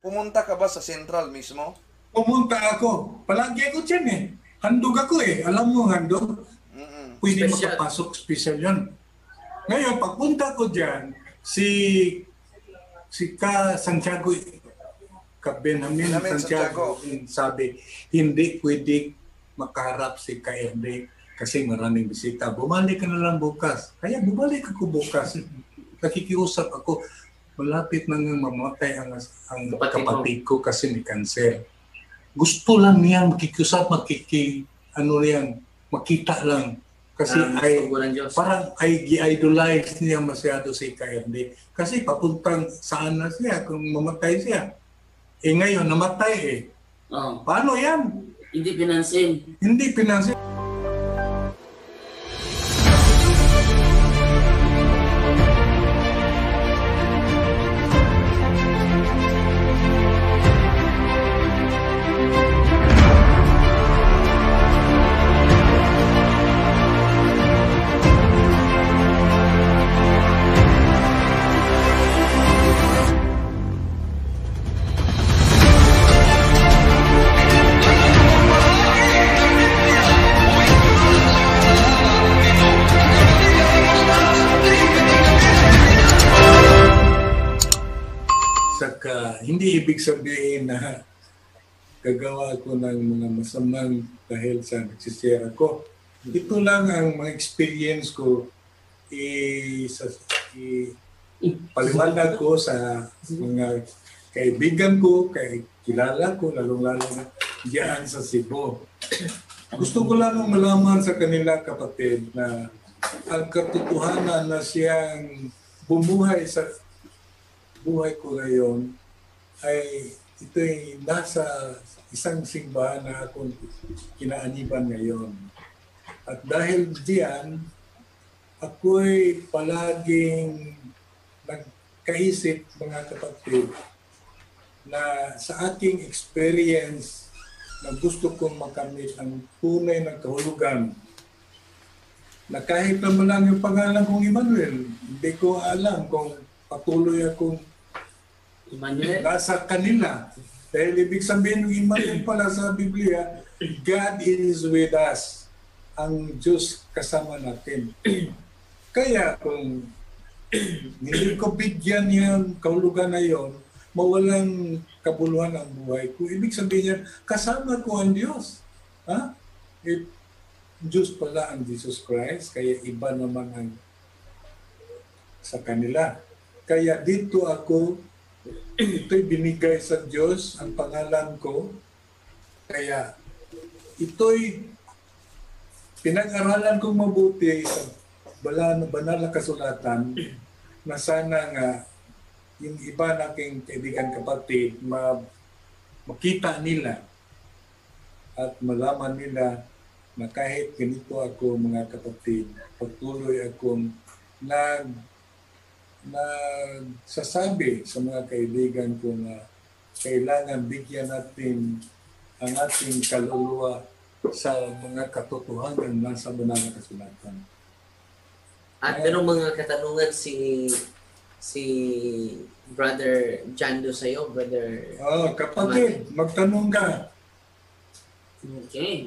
Pumunta ka ba sa Central mismo? Pumunta ako. Palagi ako dyan eh. Handog ako eh. Alam mo handog? Pwede Special. makapasok, special yan. Ngayon, pagpunta ko dyan, si Santiago, Benjamin Santiago, sabi, hindi pwede makaharap si KRD kasi maraming bisita. Bumalik ka na lang bukas. Kaya bumalik ako bukas. Nakikiusap ako. Malapit na nga mamatay ang kapatid ko kasi may cancer. Gusto lang niya makikiusap, makita lang. Kasi parang i-idolize niya masyado si KRD. Kasi papuntang saan na siya kung mamatay siya. Eh ngayon, namatay eh. Paano yan? Hindi pinansin. Hindi pinansin. Hindi ibig sabihin na gagawa ko ng mga masamang dahil sa nagsisira ko. Ito lang ang mga experience ko paliwanag ko sa mga kaibigan ko, kilala ko, lalong-lalo na diyan sa Cebu. Gusto ko lang malaman sa kanila kapatid na ang katotohanan na siyang bumuhay sa buhay ko ngayon ay ito'y nasa isang simbahan na akong kinaaniban ngayon. At dahil diyan, ako'y palaging nagkaisip, mga kapatid, na sa aking experience na gusto kong makamit ang tunay na kahulugan na kahit naman lang yung pangalan kong Emmanuel, hindi ko alam kung patuloy akong nasa kanila. Dahil ibig sabihin ng Emmanuel pala sa Biblia, God is with us. Ang Diyos kasama natin. Kaya kung hindi ko bigyan yung kahulugan na yon, mawalang kabuluhan ang buhay ko. Ibig sabihin yan, kasama ko ang Diyos. Ha? Diyos pala ang Jesus Christ, kaya iba naman ang sa kanila. Kaya dito ako, ito'y binigay sa Diyos, ang pangalan ko. Kaya ito'y pinag-aralan kong mabuti sa banal na kasulatan na sana nga yung iba naking kaibigan kapatid makita nila at malaman nila na kahit ganito ako mga kapatid, patuloy akong nagsasabi sa mga kaibigan ko na kailangan bigyan natin ang ating kaluluwa sa mga katotohanan nasa banal na kasulatan. At merong mga katanungan si Brother Jando sa'yo, Brother... Kapatid, magtanong ka. Okay.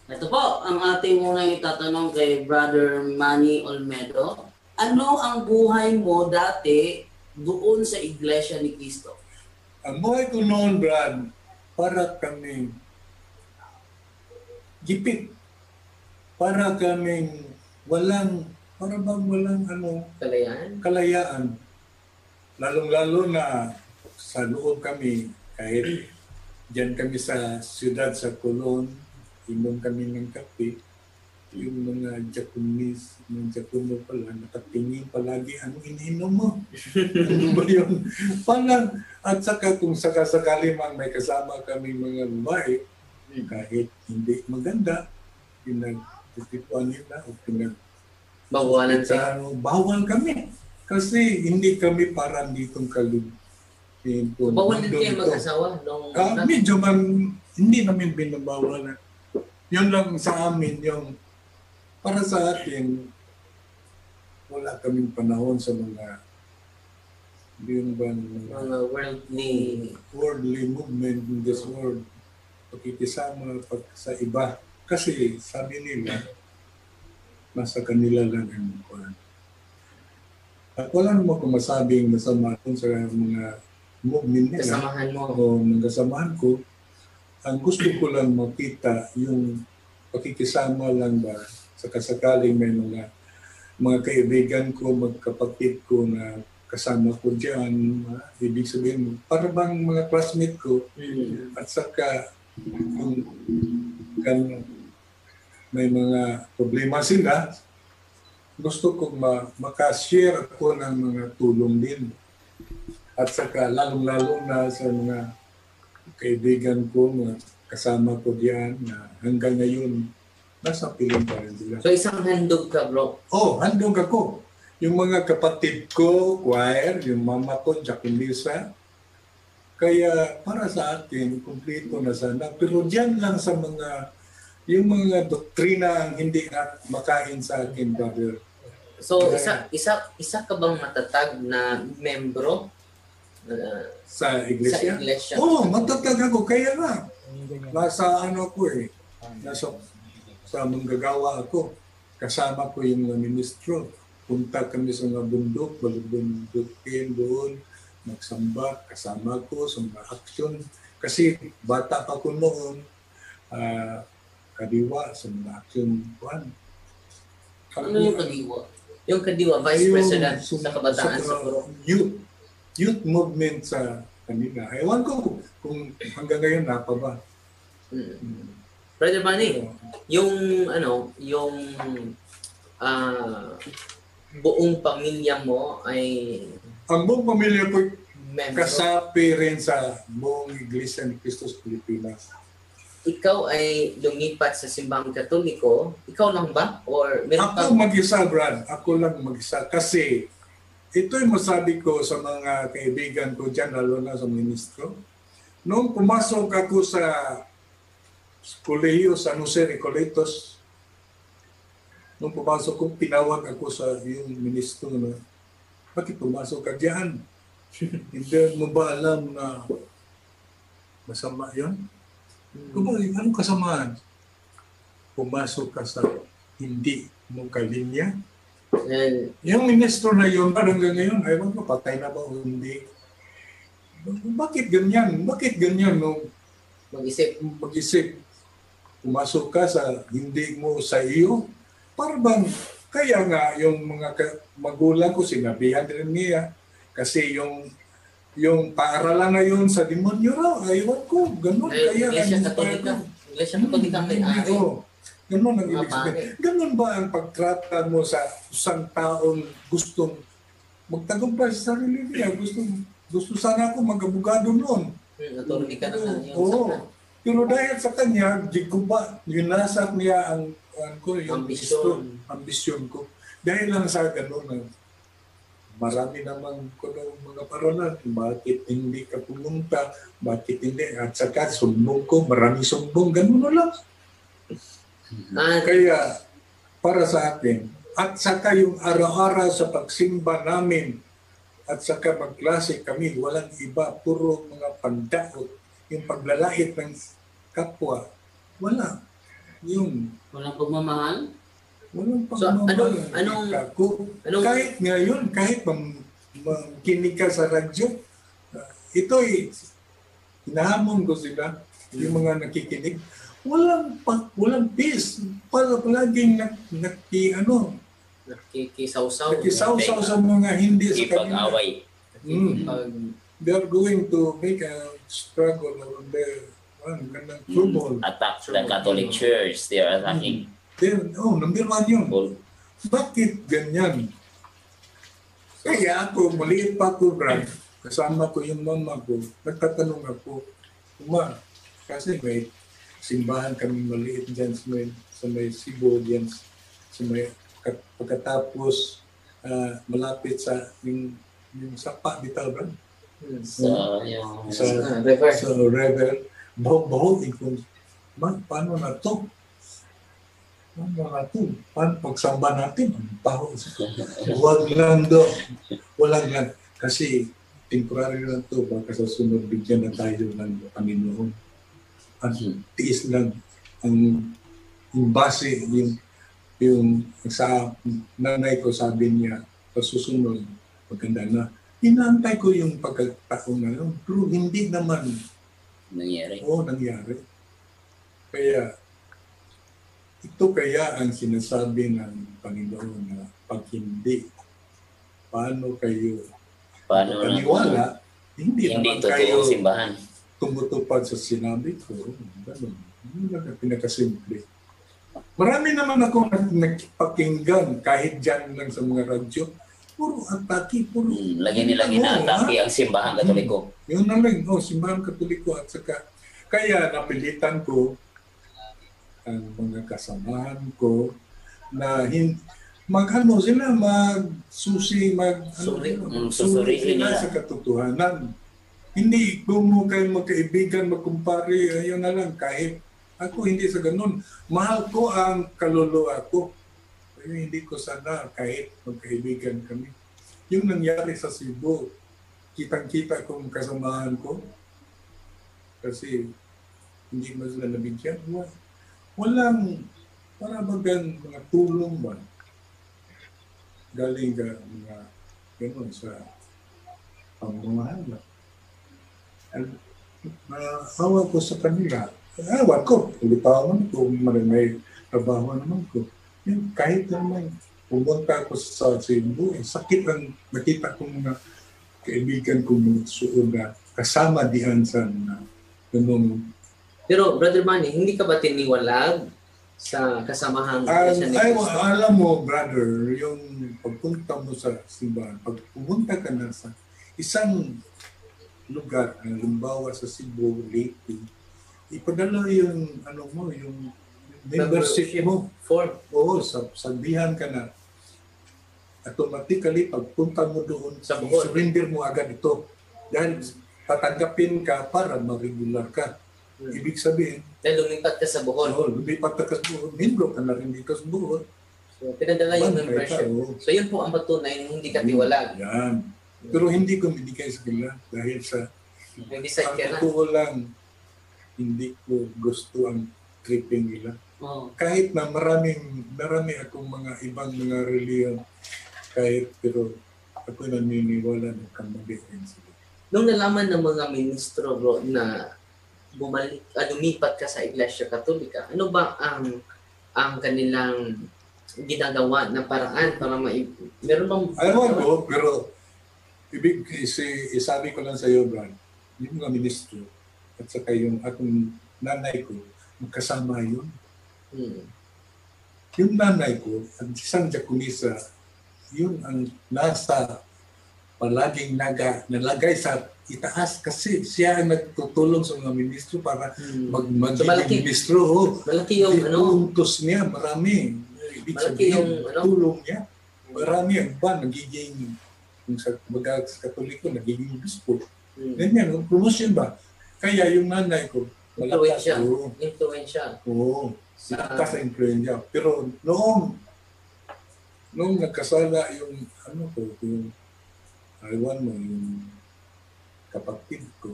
Ito po, ang ating unang itatanong kay Brother Manny Olmedo. Ano ang buhay mo dati doon sa Iglesia ni Cristo? Ang buhay ko noon, Brad, para kaming gipit. Para kaming walang kalayaan. Lalong-lalo na sa loob kami, kahit diyan kami sa siyudad, sa Colon, inom kami ng kape. Yung mga Japanese, mga Japono pala, nakatingin palagi, ano ininom mo? Ano ba yun? Parang, at saka kung sakasakali man may kasama kami mga babae, kahit hindi maganda, pinagtitipuan nila o bawalan siya. Bawal kami. Kasi hindi kami parang ditong kalug. Bawal din kayo mag-asawa? Medyo hindi namin binabawal. Yun lang sa amin, yung para sa atin, wala kaming panahon sa mga Yun ba mga worldly. worldly movement in this world, pakikisama sa iba. Kasi sabi nila, nasa kanila lang ang kuwan. At wala naman kung masabing masama dun sa mga movement nila Kasamahan mo. o ng kasamahan ko. Ang gusto ko lang makita yung pakikisama lang ba sa kasakaling may mga kaibigan ko, magkapatid ko na kasama ko dyan. Ibig sabihin, para bang mga classmate ko at saka kung may mga problema sila, gusto kong makashare ako ng mga tulong din. At saka lalong-lalo na sa mga kaibigan ko, mga kasama ko diyan na hanggang ngayon, nasa piling pa rin sila. So isang handog ka, bro. Oh, handog ako. Yung mga kapatid ko, choir, yung mama ko, Jacqueline. Kaya para sa akin, kumpleto na sana. Pero diyan lang sa yung mga doktrina ang hindi makain sa akin, brother. So isa ka bang matatag na membro Sa iglesia? sa iglesia? Oo, matatag ako. Kaya nga, nasa ako sa manggagawa ako. Kasama ko yung mga ministro. Punta kami sa mga bundok, balubundukin doon, magsamba, kasama ko sa mga aksyon. Kasi bata pa ko noon, kadiwa sa mga aksyon. Ano yung kadiwa? Yung kadiwa, Vice President sa kabataan sa Puro. Youth movement sa kanila. Ewan ko kung hanggang ngayon na pa ba. Brother Manny, yung buong pamilya mo ay Ang buong pamilya ko member. kasapi rin sa buong Iglesia ni Cristo sa Pilipinas. Ikaw ay lumipat sa simbahang Katoliko. Ikaw lang ba? Or meron Ako mag-isa, Brad. Ako lang mag-isa. Kasi ito'y masabi ko sa mga kaibigan ko dyan, lalo na sa ministro. Noong pumasok ako sa kolehiyo San Jose Recoletos, nung pumasok ko, pinawag ako sa yung ministro na, bakit pumasok ka dyan? Hindi mo ba alam na masama yun? Anong kasamaan? Pumasok ka sa hindi mo kalinya. Yung ministro na yun, hanggang ngayon, ayaw ko, patay na ba o hindi? Bakit ganyan? Bakit ganyan? No? Mag-isip. Pumasok ka sa hindi mo sa iyo. Para bang, kaya nga yung mga magulang ko, sinabihan rin niya. Kasi yung paaralan na yun sa demonyo raw, aywan ko, ganun. Kaya Iglesia Katolika. Iglesia Katolika may ari. Ganun ang ibig sabihin. Ganun ba ang pagtrata mo sa isang taong gustong magtagumpay sa sarili niya? Gusto sana ako mag-abogado noon. Attorney ka na sa iyong Oo. sakna. Pero dahil sa kanya, di ko ba, yunasap niya ang ambisyon ko. Dahil lang sa ganun, marami namang mga paralan. Bakit hindi ka pumunta? Bakit hindi? At saka sumbong ko, marami sumbong. Ganun na lang. Kaya, para sa akin, at saka yung araw-araw sa pagsimba namin, at saka magklase kami, walang iba, puro mga pandaot. Yung paglalait ng kapwa, wala. Walang pagmamahal? Walang So, pagmamahal. Kahit ngayon, kahit makinig ka sa radyo, ito'y hinahamon ko sila, yung mga nakikinig. Walang peace. Palaging Nakikisaw-saw. nakisaw-saw sa mga hindi sa kanila. Ipag-away. They are going to make a struggle over there. Trouble. Attack the Catholic Church. They are attacking. Number one yun. Bakit ganyan? Kaya ako, maliit pa ako, Brad. Kasama ko yung mama ko. Nagtatanong ako, kasi may simbahan kami maliit dyan sa may Cebu dyan. Pagkatapos, malapit sa yung sapa dito, Brad. So, Sa river. Bahog-bahog. Paano na to? Paano pagsamba natin? Bahog. Huwag lang do. Walang lang. Kasi temporary lang to, baka sa sunod bigyan na tayo ng Panginoon. At tiis lang yung base, yung sa nanay ko sabi niya, sa susunod, maganda na. Inaantay ko yung pagkataon na yun, pero hindi naman Nangyari. nangyari. Kaya, ito kaya ang sinasabi ng Panginoon na pag hindi, paano kayo Paano na? paniwala, hindi Hindi naman kayo totoong simbahan. tumutupad sa sinabi ko. Ganun. Yun lang ang pinakasimple. Marami naman ako nagpakinggan kahit dyan lang sa mga radyo. Puro atake, puro. Lagi nila ginatake ang simbahan Katoliko. Yun na lang, simbahan Katoliko. At saka, kaya napilitan ko ang mga kasamahan ko na mag-ano sila, mag-susi, susurihin sila nila. sa katotohanan. Hindi kung mo kayo magkaibigan, magkumpare, ayun na lang, kahit ako hindi sa ganun. Mahal ko ang kaluluwa ko. Pero hindi ko sana kahit magkaibigan kami. Yung nangyari sa Cebu, kitang-kita kong kasamahan ko. Kasi hindi mo sila nabigyan. Walang, para bagang mga tulong ba? Galing ka mga gano'n sa pamamahala. Awa ko sa kanila. Awan ko. Ulitawan ko. May trabaho naman ko. Yung kahit naman pumunta ako sa Cebu, sakit ang nakita kong mga kaibigan ko mga suod na kasama diyan sa ganun. Pero Brother Manny, hindi ka ba tiniwalag sa kasamahan Iglesia ni Cristo? Alam mo, brother, yung pagpunta mo sa simbahan, pag pumunta ka na sa isang lugar, halimbawa sa Cebu, Leyte, ipadala yung yung membership mo. Oo, sabihan ka na. Automatically, pagpunta mo doon, Sa Bohol. surrender mo agad ito. Dahil tatanggapin ka para mag-regular ka. Ibig sabihin, Dahil lumipat ka sa Bohol. lumipat ka sa Bohol, membro ka na rin dito sa Bohol. So, pinadala yung Bantay ka, membership. oo. So, yun po ang patunay na hindi ka tiwalag. Yan. Pero hindi ko binigay sa kanila dahil sa Nag-decide ka na. totoo lang, hindi ko gusto ang tripping nila. Oh. Kahit na marami akong mga ibang mga reliyon, pero ako naniniwala na kamali rin sila. Nung nalaman ng mga ministro bro na lumipat ka sa Iglesia Katolika, ano ba ang kanilang ginagawa na paraan para meron bang Alam ko, pero isabi ko lang sa iyo, Brad, yung mga ministro at saka yung akong nanay ko, magkasama yun. Yung nanay ko, ang isang Diakonisa, yun ang nasa palaging nalagay sa itaas kasi siya ang nagtutulong sa mga ministro para So, magiging malaki. ministro. malaki yung Puntos niya, marami. Ibig Malaki sabihin, yung, tulong niya. Marami ang iba, nagiging, kung sa Katoliko, nagiging bispo. Ganyan, promotion ba? Kaya yung nanay ko, Influensya. Oo. Influensya. Oo. Lakas sa influensya. Pero noong nagkasala yung Iwan mo, yung kapatid ko,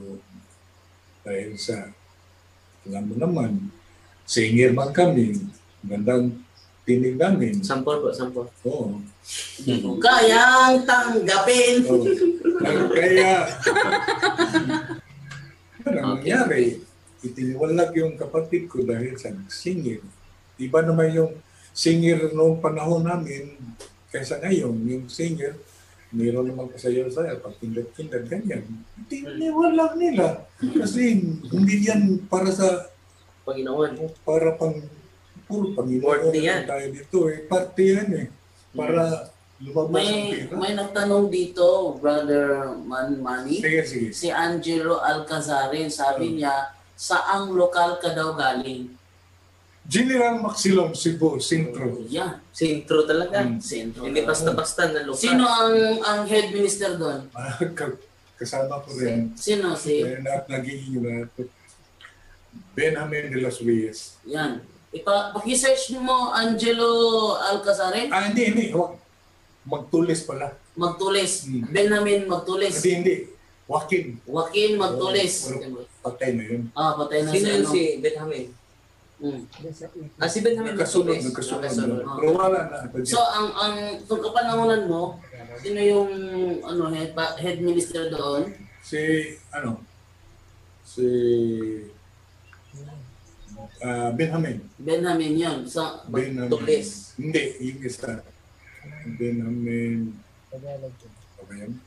dahil sa, alam mo naman, singer man kami, gandang tinig namin. Sampol po, sampol. Oo. Kayang tanggapin. Oo. Kaya, ano ang nangyari? Itiniwalag yung kapatid ko dahil sa singer. Iba naman yung singer noong panahon namin kaysa ngayon. Yung singer, mayroon naman kasayaw-sayaw, pag tindag-tindag, ganyan. Itiniwalag nila. Kasi hindi yan para sa, Panginoon. para puro Panginoon Party yan. tayo dito. Party yan eh. Para lumabas ang pira. May nagtanong dito, Brother Manny. Sige. Si Angelo Alcazarin, sabi niya, saang lokal ka daw galing? General Maxilom, Cebu, Sintro. Yan, Sintro talaga. sentro. Hindi basta-basta na lokal. Sino ang head minister doon? Kasama ko rin. Sino? Si At nagiging Benjamin de las Villas. yan. Paki-search mo Angelo Alcazarin, Hindi. Huwag. Magtulis pala. Magtulis. Benjamin Magtulis. Hindi. Joaquin Magtulis. Patay na yun. Patay na Sino si yun ano. si Benjamin? Mm. Si Benjamin Nagkasunod. Nagkasunod. Pero wala na. So kung kapanahonan mo, sino yung head minister doon? Si Benjamin. Benjamin yun. So, Tulis. Hindi, yung isa. Benjamin. Okay yan.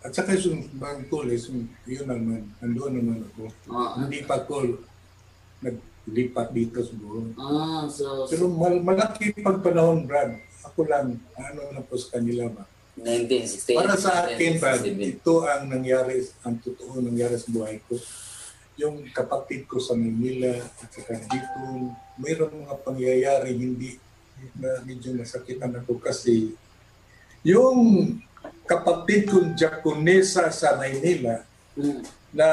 At saka yung Tulis, yun naman, andoon naman ako. Hindi pa ako naglipat dito siguro. So Pero malaki pagpanahon, Brad. Ako lang, na po sa kanila ba? 1968. Para sa akin, Brad, 1967. ito ang nangyari, ang totoo nangyari sa buhay ko. Yung kapatid ko sa Manila at saka dito, mayroong mga pangyayari hindi na medyo nasakitan ako kasi yung kapatid kong Jaconesa sa Maynila na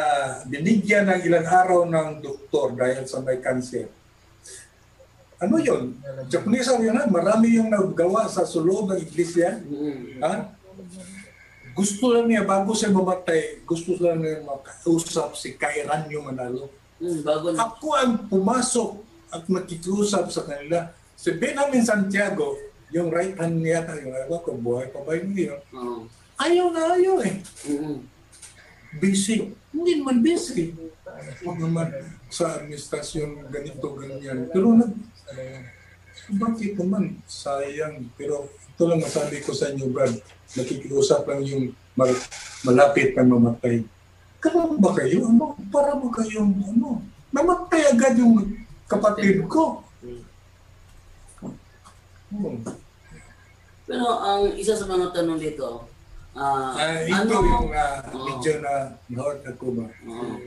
binigyan ng ilang araw ng doktor dahil sa may cancer. Ano yun? Jaconesa yun, marami yung nagawa sa sulod ng iglesia. Ha? Gusto lang niya, bago siya mamatay, gusto lang niya makausap si Kairanyo Manalo. Ako ang pumasok at nakikiusap sa kanila. Si Benjamin Santiago, yung right hand niya, yung ayaw ko, buhay pa ba yun yun? Ayaw na ayaw eh. Busy. Hindi naman busy. Huwag naman sa administrasyon ganito, ganyan. Pero bakit naman? Sayang. Pero ito lang masabi ko sa inyo, Brad. Nakikiusap lang yung malapit na mamatay. Kailan ba kayo? Para ba kayong namatay agad yung kapatid ko. Pero ang isa sa mga tanong dito, ito yung medyo na hurt ako ba?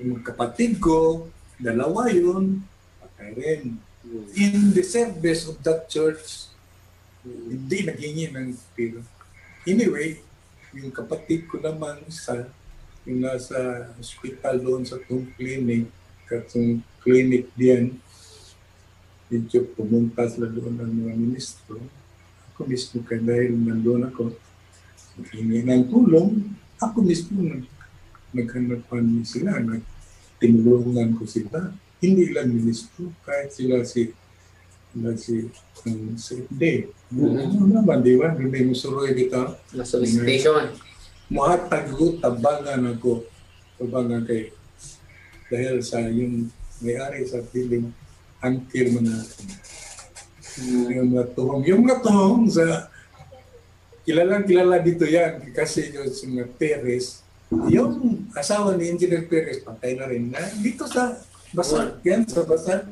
Yung kapatid ko, dalawa yun, patay rin. In the service of that church, hindi naghingi ng pira. Anyway, yung kapatid ko naman isa, yung nasa hospital doon sa itong clinic, katong clinic diyan, medyo pumunta sila doon ng mga ministro. Ako mismo kaya dahil nandun ako, hingi ng tulong, ako mismo naghanapan sila, tinulungan ko sila. Hindi lang ministro, kahit sila si day. Ano naman, di ba? Hindi mo suroy dito. Na solicitation. Muhatag ko, tabangan ako. Tabangan kay dahil sa yung may-ari sa piling angkir mo natin. Yung mga tuhong sa kilala dito yan kasi yung si Perez, yung asawa ni Engineer Perez, patay na rin na dito sa Basar. Yan sa Basar.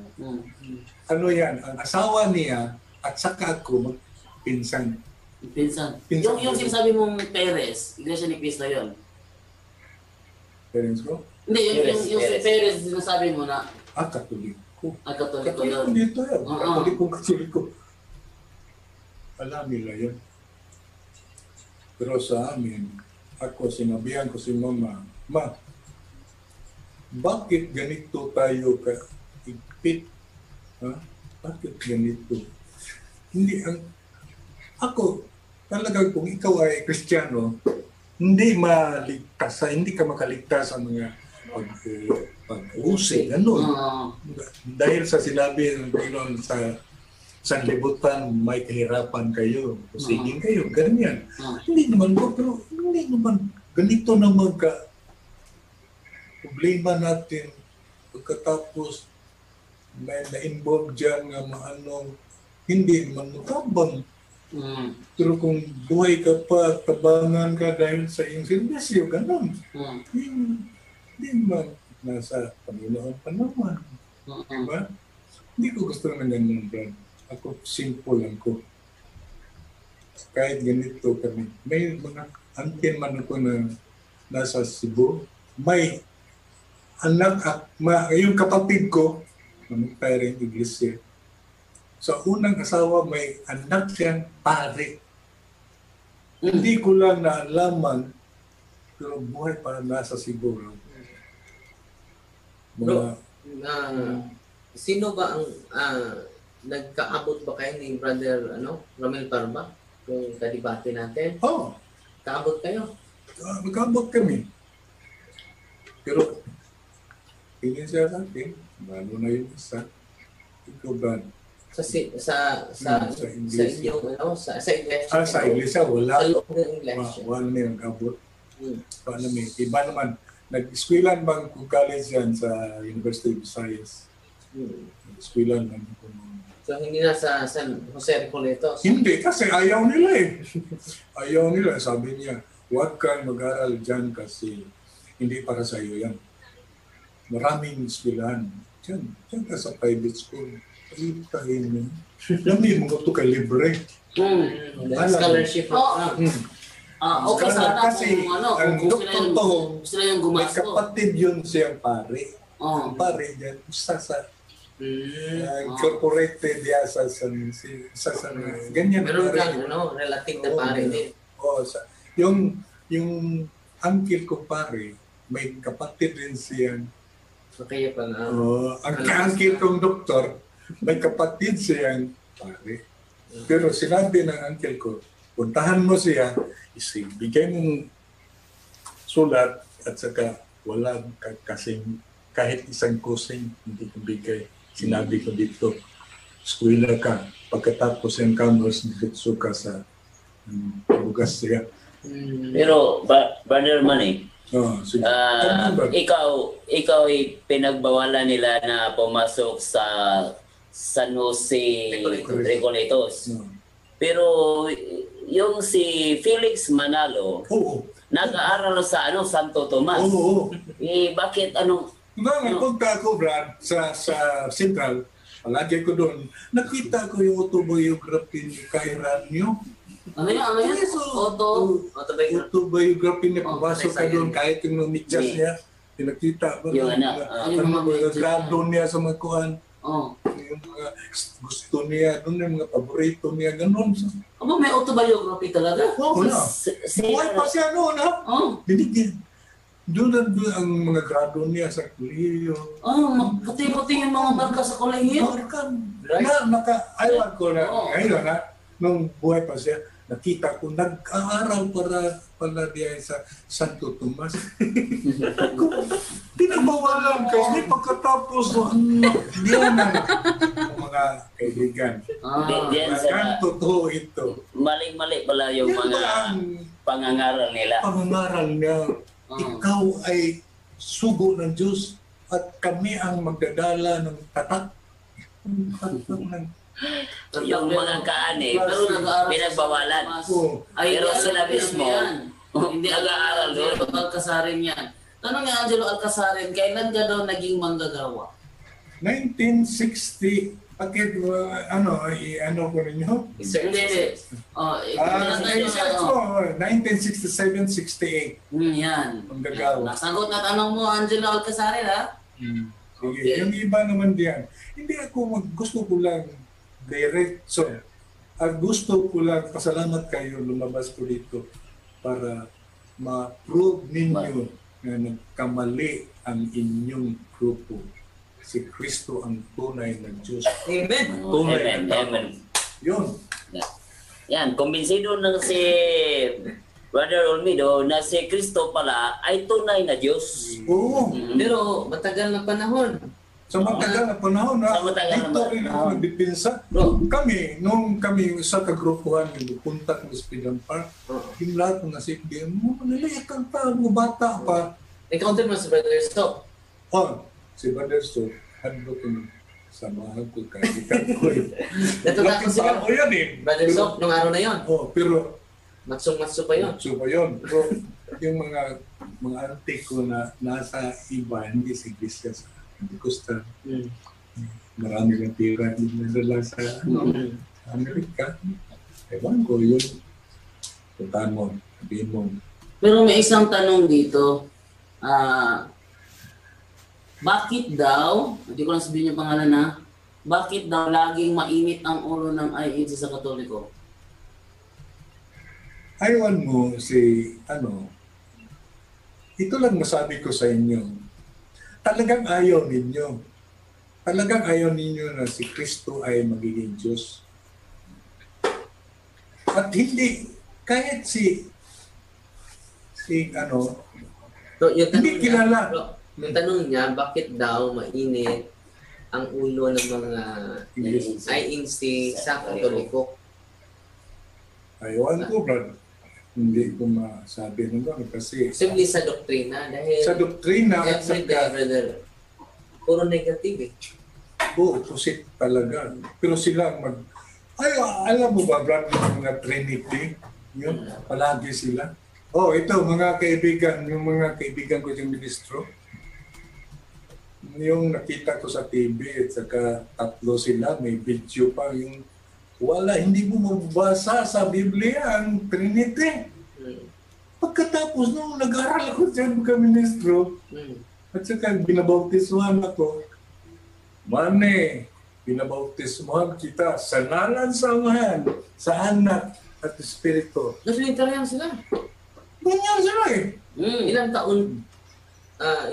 Ano yan, ang asawa niya at saka ako pinsan. Yung sinasabi mong Perez, Iglesia ni Cristo yun. Parents ko? Hindi, yung si Perez sinasabi mo na Katoliko. Katoliko yun. Katoliko dito yan. Katoliko. Alam nila yan. Pero sa amin, ako sinabihan ko si Mama, bakit ganito tayo ka-igpit? Ha? Bakit ganito? Ako, talagang kung ikaw ay Kristiyano, hindi ka makaligtas sa mga pag-uusig, dahil sa sinabi ng Panginoon sa sanlibutan, may kahirapan kayo, usigin kayo, ganyan. Hindi naman po, pero hindi naman, ganito naman problema natin pagkatapos may na-involve dyan nga hindi naman matabang. Pero kung buhay ka pa, tabangan ka dahil sa iyong servisyo, ganun. Hindi naman nasa Panginoon pa naman. Diba? Hindi ko gusto na ganun, Brad. Ako, simple lang ko. Kahit ganito kami. May mga antin man ako na nasa Cebu. May anak, yung kapatid ko, namatay rin iglesia. Sa unang asawa, may anak siyang pare. Hindi ko lang naalaman, pero buhay pa nasa Cebu. Sino ba ang nagkaabot ba kayo ni Brother Romel Parba? Kung kadibate natin? Oh. Kaabot kayo? Magkabot kami. Pero, tingin siya sa akin, lalo na yung isa, ikaw ba? Sa inyong, sa iglesia. Sa iglesia, wala. Sa loob ng iglesia. Wala na yung abot. Hmm. Paano may, iba naman, nag-eskwelahan bang kung college yan sa University of Visayas? Nag-eskwelahan bang kung... So, hindi na sa San Jose Recoletos. Hindi, kasi ayaw nila eh. Ayaw nila. Sabi niya, huwag kang mag-aral dyan kasi hindi para sa iyo yan. Maraming eskwelahan. Diyan ka sa private school. Tahin mo. Lamin mo ito kay libre. Scholarship. Okay sana Kasi ang kung doktor to, sila yung may gumasto. kapatid yun siyang pare. Oh. Ang pare dyan, isa sa incorporated yan sa ganyan. Meron pare. kang relative na pare din. Yung uncle ko pare, may kapatid rin siyang So, kaya pa na. ang uncle kong doktor, may kapatid siyang pare. Pero sinabi ng uncle ko, puntahan mo siya, bigay mong sulat at saka wala kasing kahit isang kusing hindi ko bigay. Sinabi ko dito, eskwela ka. Pagkatapos yung campus, dito ka sa bugas siya. Pero, Brother Manny, Sige. ikaw ay pinagbawalan nila na pumasok sa San Jose Recoletos. Pero yung si Felix Manalo, Oo. nag-aaral sa Santo Tomas. Oo. Bakit Nagpunta ako, Brad, sa Central. Palagi ko doon. Nakita ko yung autobiography ni Kairanyo. Ano yan? Autobiography niya. Papasok ka doon kahit yung medyas niya. Pinakita ba? Yung mga grado niya sa mga kuhan. Yung mga gusto niya, doon yung mga paborito niya, ganun. Aba, may autobiography talaga? Wala. Buhay pa siya noon, ha? Binigyan. Doon ang mga grado niya sa kolehiyo. Puti-puti yung mga barka sa kolehiyo. Ayaw ko na, ngayon na, nung buhay pa siya, nakita ko, nag-aaral pala diya sa Santo Tomas. Pinagbawalan ka, hindi pagkatapos, diyan ang mga kaibigan. Totoo ito. Mali-mali pala yung mga pangangaral nila. Pangangaral niya, ikaw ay sugo ng Diyos at kami ang magdadala ng tatak. Yung mga kaani, pinagbawalan. Pero sila mismo, hindi nag-aaral doon. Alcasarin yan. Tanong nga, Angelo Alcasarin, kailan ka daw naging manggagawa? 1960, bakit, ano ko ninyo? Hindi. Research ko, 1967-68. Yan. Manggagawa. Nasagot na tanong mo, Angelo Alcasarin, ha? Sige. Yung iba naman diyan, hindi ako gusto ko lang diretso. Gusto ko lang, pasalamat kayo, lumabas ko dito para ma-prove ninyo na nagkamali ang inyong grupo. Si Kristo ang tunay na Diyos. Amen. Amen. Amen. Yun. Yan, kumbinsido na si Brother Olmedo na si Kristo pala ay tunay na Diyos. Oo. Pero matagal na panahon. Sa matagal na panahon na, Sa matagal na dito rin ako nagdipinsa. Nung kami sa kagrupuhan, yung punta ng Speedon Park, yung lahat ng nasipin, naliyak kang pa, bata pa. Encounter mo si Brother Stop. Si Brother Stop, ano ko samahan ko, kaibigan ko eh. Natutakot Laking siya. tao yan eh. Brother Stop, nung araw na yon. Pero, Matso pa yon. so ba yun? Pero, yung mga auntie ko na nasa iba, hindi sa iglesia sa Costa, marami lang tira nila sa Amerika. Ewan ko yun. Puntahan mo, sabihin mo. Pero may isang tanong dito. Bakit daw, hindi ko lang sabihin yung pangalan na, bakit daw laging mainit ang ulo ng IEG sa Katoliko? Ayawan mo ito lang masabi ko sa inyo. Talagang ayaw ninyo. Talagang ayaw ninyo na si Kristo ay magiging Diyos. At hindi, kahit si si ano, So, yung Hindi tanong niya, kilala. bro, yung tanong niya, bakit daw mainit ang ulo ng mga INC sa Katoliko? ayawan ko, brad. Hindi ko masabi naman kasi Simply sa doktrina, dahil sa doktrina at every day, saka brother, puro negative eh. opposite talaga. Pero sila alam mo ba, brad, yung mga Trinity, yun, palagi sila. Oh, ito, mga kaibigan, yung mga kaibigan ko yung ministro, yung nakita ko sa TV at saka tatlo sila, may video pa yung hindi mo mabasa sa Biblia ang Trinity. Pagkatapos nung nag-aral ako dyan mga ministro, at saka binabautismuhan ako, binabautismuhan kita sa ngalan sa Amahan, sa Anak at Espiritu. Nafinitarian sila. Ganyan sila eh.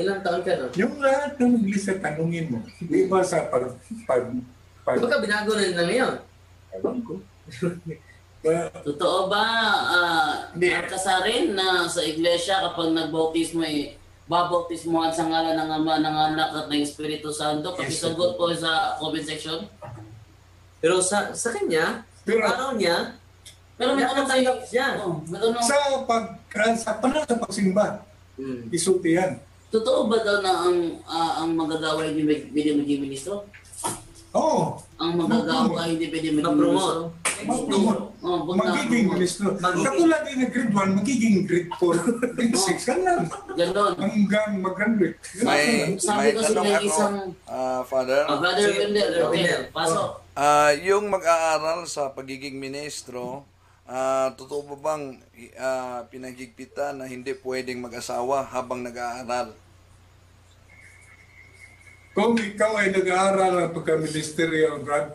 Ilang taon ka, no? Yung lahat ng iglesia, tanungin mo. Di ba sa Baka binago na nila ngayon. Ewan ko. Totoo ba, Hindi. Kasarin, na sa iglesia kapag nagbautismo babautismohan sa ngalan ng Ama, ng Anak at ng Espiritu Santo? Pakisagot po sa comment section. Pero sa kanya, Pero- araw niya, Pero may tanong tayo. nakatanggap siya. May tanong. sa panahon sa pagsimba, isulti yan. Totoo ba daw na ang magagawa hindi pwede maging ministro? Oo. Ang magagawa hindi pwede maging Ma-promote. ministro? Magiging ministro. Katulad din ng grade 1, magiging grade 4, grade 6, ka lang. Ganon. Hanggang mag-graduate. May Sabi ko tanong sila ako, isang- Father. Brother Sige, Wendell, Brother Wendell. pasok. Yung mag-aaral sa pagiging ministro, totoo ba bang pinagigpitan na hindi pwedeng mag-asawa habang nag-aaral? Kung ikaw ay nag-aaral ng pagka-ministerial, Brad,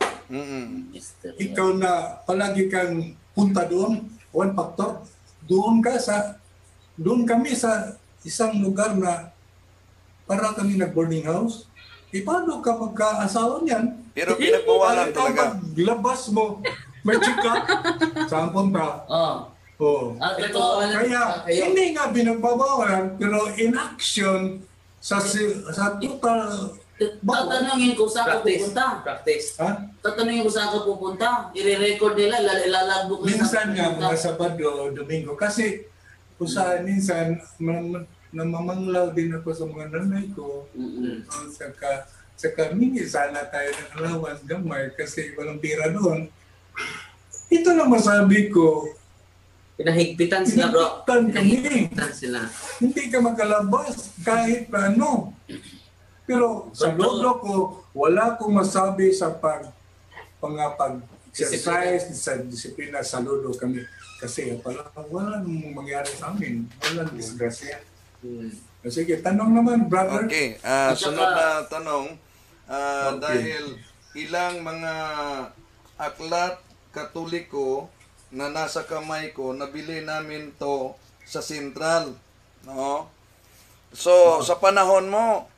ikaw na palagi kang punta doon, one factor, doon kami sa isang lugar na para kami nag-boarding house. Paano ka magka-asawa niyan? Pero pinagbawalan talaga. Paglabas mo, may chika. Saan punta? Oh. Totoo. Kaya, hindi nga binagbabawalan, pero in action, sa total, Tatanungin ko saan ka pupunta. Practice. ha? Tatanungin ko saan ka pupunta. I-record nila, ilalagbo ko Minsan nga, mga Sabado, Domingo, kasi kung saan minsan, namamanglaw din ako sa mga nanay ko. Saka mingi sana tayo ng allowance gamay kasi walang pira doon. Ito lang masabi ko, Pinahigpitan sila, bro. pinagpitan kami. Pinahigpitan sila. Hindi ka makalabas kahit paano. Pero sa lolo ko, wala akong masabi sa pag-exercise, sa disiplina, sa lolo kami. Kasi walang mangyari sa amin. Walang disgrasya. Sige, tanong naman, brother. Okay, At sunod saka- na tanong. Okay. Dahil ilang mga aklat katoliko na nasa kamay ko, nabili namin to sa Sentral. No? So, sa panahon mo,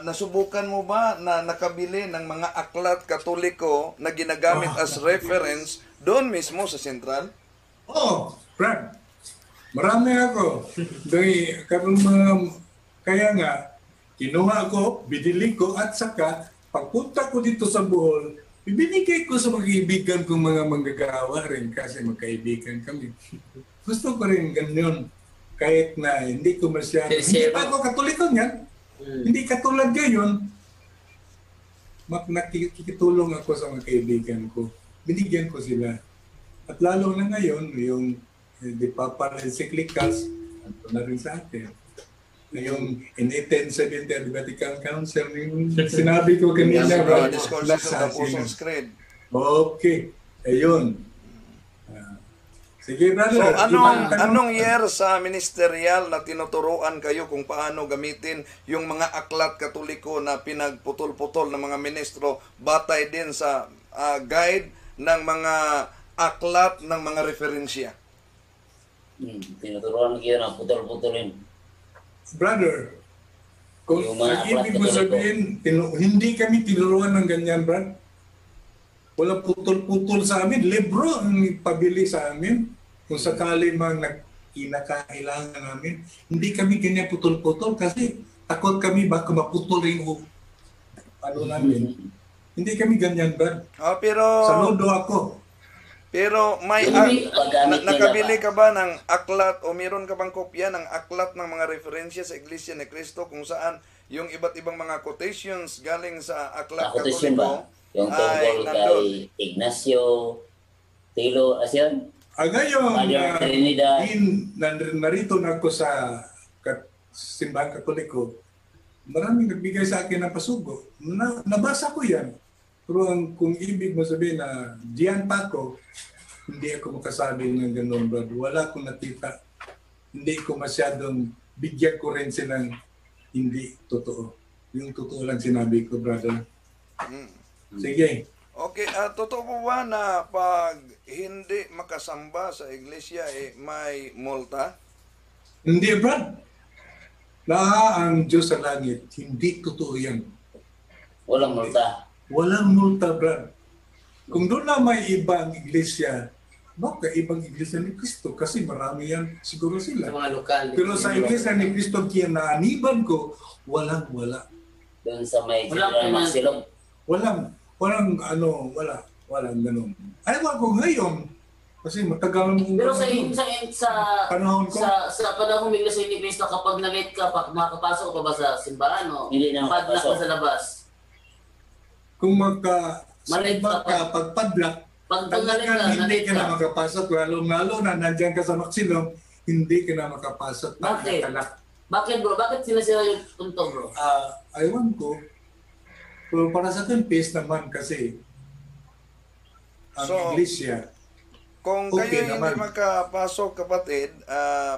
nasubukan mo ba na nakabili ng mga aklat katoliko na ginagamit as reference doon mismo sa Sentral? Oh, Brad. Marami ako. Kaya nga, kinuha ko, binili ko, at saka, pagpunta ko dito sa Bohol, ibinigay ko sa mga kaibigan kong mga manggagawa rin kasi magkaibigan kami. Gusto ko rin ganyan. Kahit na hindi ko masyado. Hindi pa ako katoliko niyan. Hindi katulad ngayon. Nakikitulong ako sa mga kaibigan ko. Binigyan ko sila. At lalo na ngayon, yung the Papa Encyclicals, ito na rin sa atin. Yung in 1870 Vatican Council, yung sinabi ko kanina. Discourses of the Apostles' Creed. Okay. Ayun. Sige, brother. So, anong year sa ministerial na tinuturuan kayo kung paano gamitin yung mga aklat katoliko na pinagputol-putol ng mga ministro batay din sa guide ng mga aklat ng mga referensya? Tinuturuan kayo na putol-putulin. Brother, kung Yung mga ang ibig mo aklat sabihin, hindi kami tinuruan ng ganyan, Brad. Walang putol-putol sa amin. Libro ang pabili sa amin. Kung sakali mang kinakailangan namin. Hindi kami ganyan putol-putol kasi takot kami baka maputol yung ano namin. Hindi kami ganyan, Brad. Pero Saludo ako. pero may Paggamit nila nakabili ba? ka ba ng aklat o meron ka bang kopya ng aklat ng mga referensya sa Iglesia ni Cristo kung saan yung iba't ibang mga quotations galing sa aklat Quotation ba? Katoliko Yung ay tungkol nandun? kay Ignacio, Tilo, asyon? Ngayon, Father Trinidad. narito na ako sa simbahan Katoliko. Maraming nagbigay sa akin ng pasugo. Nabasa ko yan. Pero kung ibig mo sabihin na diyan pa ako, hindi ako makasabi ng gano'n, Brad. Wala akong nakita. Hindi ko masyadong bigyan ko rin silang hindi totoo. Yung totoo lang sinabi ko, brother. Sige. Okay, totoo po ba na pag hindi makasamba sa iglesia may multa? Hindi, Brad. Ang Diyos sa langit. Hindi totoo yan. Walang multa. Walang multa, Brad. Kung doon na may ibang iglesia, baka ibang iglesia ni Cristo kasi marami yan siguro Sa sila. mga lokal. Pero sa iglesia ni Cristo kinaaniban ko, wala. Doon sa may Walang General naman. Maxilog. Walang ganun. Ayaw ko ngayon, kasi matagal mo. Pero sa Panahon ko? sa panahon ng Iglesia ni Cristo, kapag na-late ka, makapasok ka ba sa simbahan o Hindi na padlock makapasok. ka sa labas? Kung Malate ka pa. pagpadlak, Pag na-late ka, hindi na-late ka na ka. makapasok. Lalo na nandiyan ka sa Maxilong, hindi ka na makapasok. Bakit? Nakalak. Bakit bro? Bakit sinasira yung punto bro? Aywan ko. Pero para sa akin, peace naman kasi ang So, iglesia, Kung Okay kayo naman. hindi makapasok, kapatid,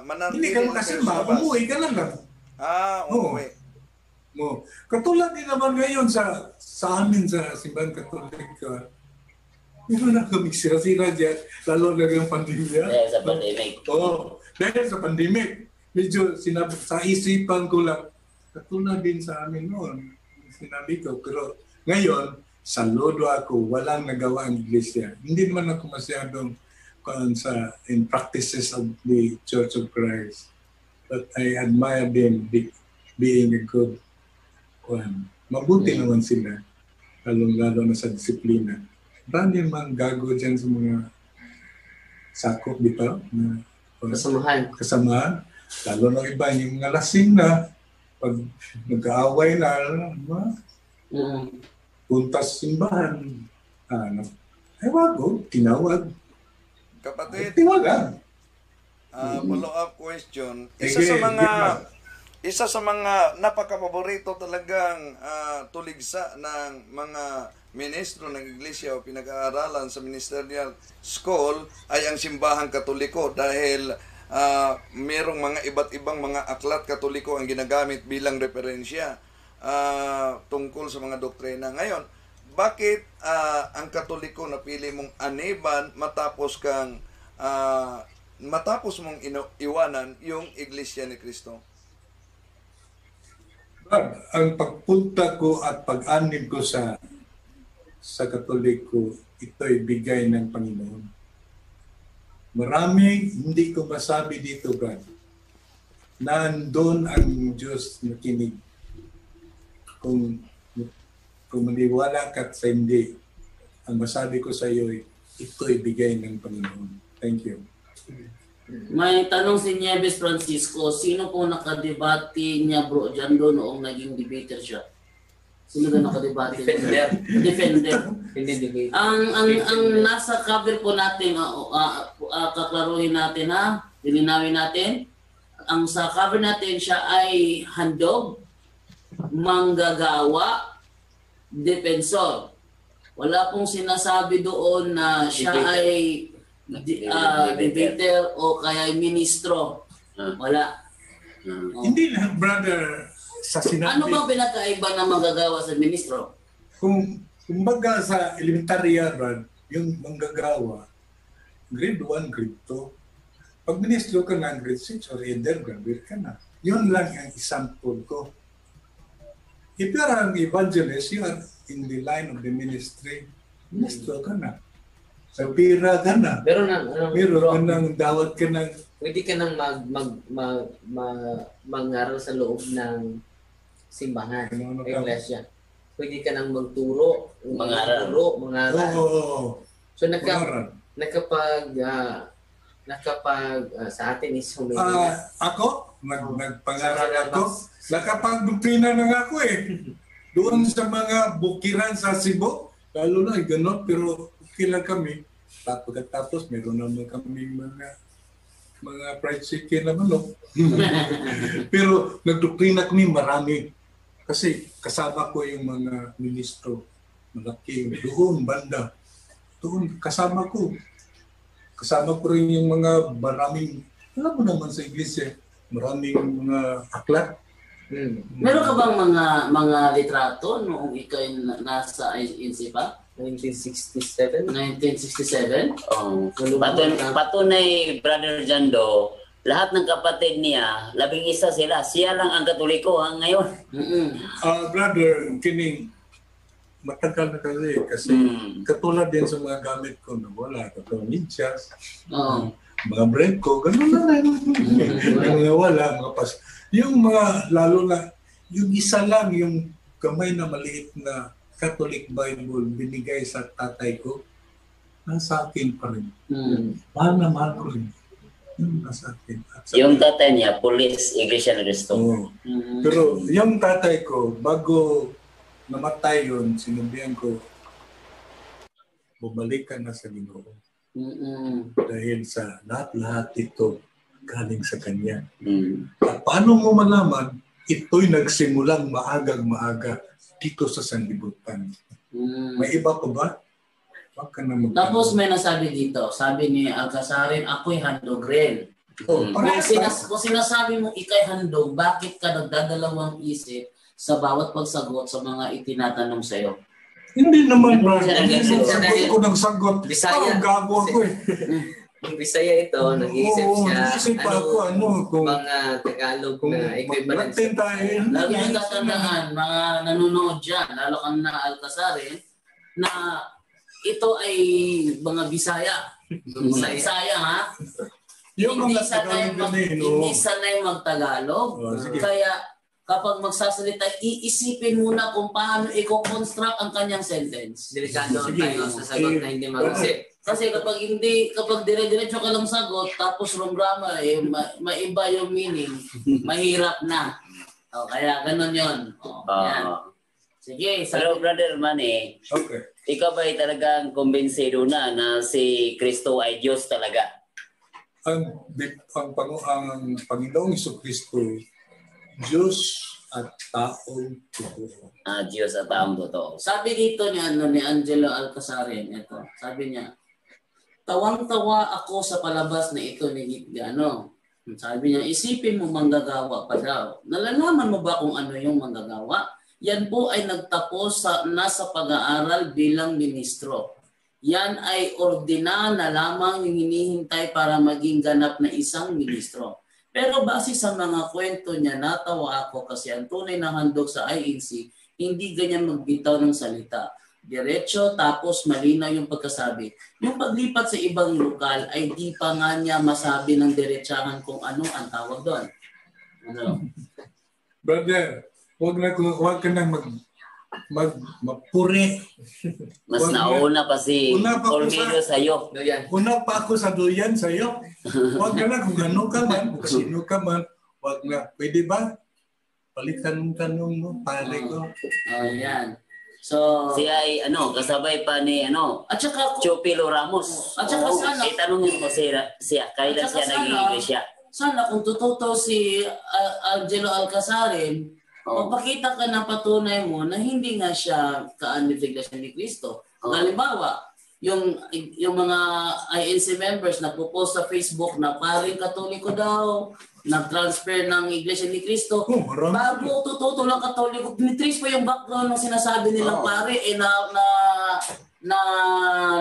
mananatili hindi ka na kayo sa makasimba, labas. umuwi ka na lang. Umuwi. Mo. Katulad din naman ngayon sa amin sa simbahan Katolika. Meron na kami sira-sira dyan, lalo na yung pandemya. Dahil sa pandemic. Oo, dahil sa pandemic. Medyo sinabi, sa isipan ko lang, katulad din sa amin noon, sinabi ko. Pero ngayon, saludo ako, walang nagawa ang iglesia. Hindi naman ako masyadong in practices of the Church of Christ. But I admire them being a good one. Mabuti naman sila, lalong-lalo na sa disiplina. Marami man gago dyan sa mga sakop, di ba? Na kasamahan. Lalo na iba, yung mga lasing na, pag nag-aaway na, punta sa simbahan. Ewan ko, tinawag. Kapatid, Tiwagan. follow-up question. Sige, Isa sa mga napakapaborito talagang tuligsa ng mga ministro ng iglesia o pinag-aaralan sa ministerial school ay ang simbahang Katoliko dahil merong mga iba't ibang mga aklat Katoliko ang ginagamit bilang referensya tungkol sa mga doktrina. Ngayon, bakit ang Katoliko napili mong aniban matapos mong iwanan yung Iglesia ni Cristo? Ang pagpunta ko at pag-anib ko sa Katoliko, ito'y bigay ng Panginoon. Marami hindi ko masabi dito, Brad. Nandun ang Diyos na kinig. Kung maniwala ka sa hindi, ang masabi ko sa iyo, ito'y bigay ng Panginoon. Thank you. May tanong si Nieves Francisco, sino po nakadebate niya bro dyan doon noong naging debater siya? Sino doon nakadebate? Defender. Hindi debate. Ang nasa cover po natin, kaklaruhin natin ha, lilinawin natin. Ang sa cover natin siya ay handog, manggagawa, defensor. Wala pong sinasabi doon na siya ay debater o kaya ministro. Wala. Hindi lang, brother, sa sinabi. Ano bang pinakaiba ng manggagawa sa ministro? Kumbaga sa elementarya, Brad, yung manggagawa, grade 1, grade 2. Pag ministro ka na, grade 6 or undergraduate ka na. Yun lang ang example ko. If you are an evangelist, you are in the line of the ministry, ministro ka na. Sa pira ka na. Pero Meron ka nang dawat ka ng pwede ka nang mangaral sa loob ng simbahan, iglesia. Pwede ka nang magturo, Mangaral. mangaral. Oo. So Pangaral. nakapag sa atin is humili. Ako, nagpangaral ako. Nakapag-doktrina na nga ako eh. Doon sa mga bukiran sa Cebu, lalo na gano'n, pero okay lang kami. Pagkatapos, meron naman kami mga fried chicken na manok. Pero nagdoktrina kami marami. Kasi kasama ko yung mga ministro, malaki, doon, banda. Doon, kasama ko. Kasama ko rin yung mga maraming, alam mo naman sa iglesia, maraming mga aklat. Meron ka bang mga litrato noong ikaw nasa INC pa? 1967. 1967? Oh. Patunay, Brother Jando, lahat ng kapatid niya, 11 sila. Siya lang ang Katoliko ngayon. Brother, kining matagal na kasi katulad din sa mga gamit ko na wala. Katulad ninjas, mga bread ko, gano'n na rin. Mga wala, mga pas. Yung mga, lalo na, yung isa lang, yung kamay na maliit na Catholic Bible binigay sa tatay ko, nasa akin pa rin. Mahal na mahal ko rin. Yung nasa akin. Yung tatay niya, Police Iglesia ni Cristo. Pero yung tatay ko, bago namatay yun, sinabihan ko, bumalik ka na sa Ginoo. Dahil sa lahat-lahat ito galing sa Kanya. At paano mo malaman, ito'y nagsimulang maagang-maaga dito sa sanlibutan. May iba pa ba? Tapos may nasabi dito, sabi ni Alcasarin, ako'y handog rin. Kung sinasabi mo ikay handog, bakit ka nagdadalawang isip sa bawat pagsagot sa mga itinatanong sa'yo? Hindi naman, Hindi ko nagsagot. Bisaya. Gago ako eh. Yung Bisaya ito, nag-iisip siya. Nag-iisip pa ako, kung mga Tagalog na equivalent. Lagi yung tatandaan, mga nanonood dyan, lalo kang na Alcasarin, na ito ay mga Bisaya. Bisaya, ha? Yung Hindi mga sanay mag-Tagalog. Kaya kapag magsasalita, iisipin muna kung paano i-construct ang kanyang sentence. Delikado tayo sa sagot na hindi mag-isip. Kasi kapag dire-diretso ka lang sagot, tapos wrong grammar, maiba yung meaning, mahirap na. Kaya ganun yun. Yan. Sige. Pero Brother Manny, ikaw ba ay talagang kumbinsido na si Kristo ay Diyos talaga? Ang Panginoong Jesucristo, Diyos at taong totoo. Diyos at taong totoo. Sabi dito ni Angelo Alcasarin, ito, sabi niya, tawang-tawa ako sa palabas na ito ni Gitgano. Sabi niya, isipin mo manggagawa pa daw. Nalalaman mo ba kung ano yung manggagawa? Yan po ay nagtapos nasa pag-aaral bilang ministro. Yan ay ordina na lamang yung hinihintay para maging ganap na isang ministro. Pero base sa mga kwento niya, natawa ako kasi ang tunay na handog sa INC, hindi ganyan magbitaw ng salita. Diretso tapos malinaw yung pagkasabi. Yung paglipat sa ibang lokal ay di pa nga niya masabi ng diretsahan kung ano ang tawag doon. Ano? Brother, huwag ka nang magpuri. Mas nauna pa si Olmedo sa'yo. Una pa ako sa duyan sa'yo. Huwag ka na kung ano ka man, kung sino ka man. Huwag na. Pwede ba? Palitan ng tanong mo, pare ko. Yan. So, siya ay kasabay pa ni at saka Chopilo Ramos. At saka sana itanungin mo siya kailan siya naging iglesia. Sana kung totoo si Angelo Alcasarin, magpakita ka ng patunay mo na hindi nga siya ka-anib sa Iglesia ni Cristo. Halimbawa, yung mga INC members na post sa Facebook na paring Katoliko daw, nag-transfer ng Iglesia ni Cristo. Bago tututo lang Katoliko, tinitrace pa yung background ng sinasabi nilang pare,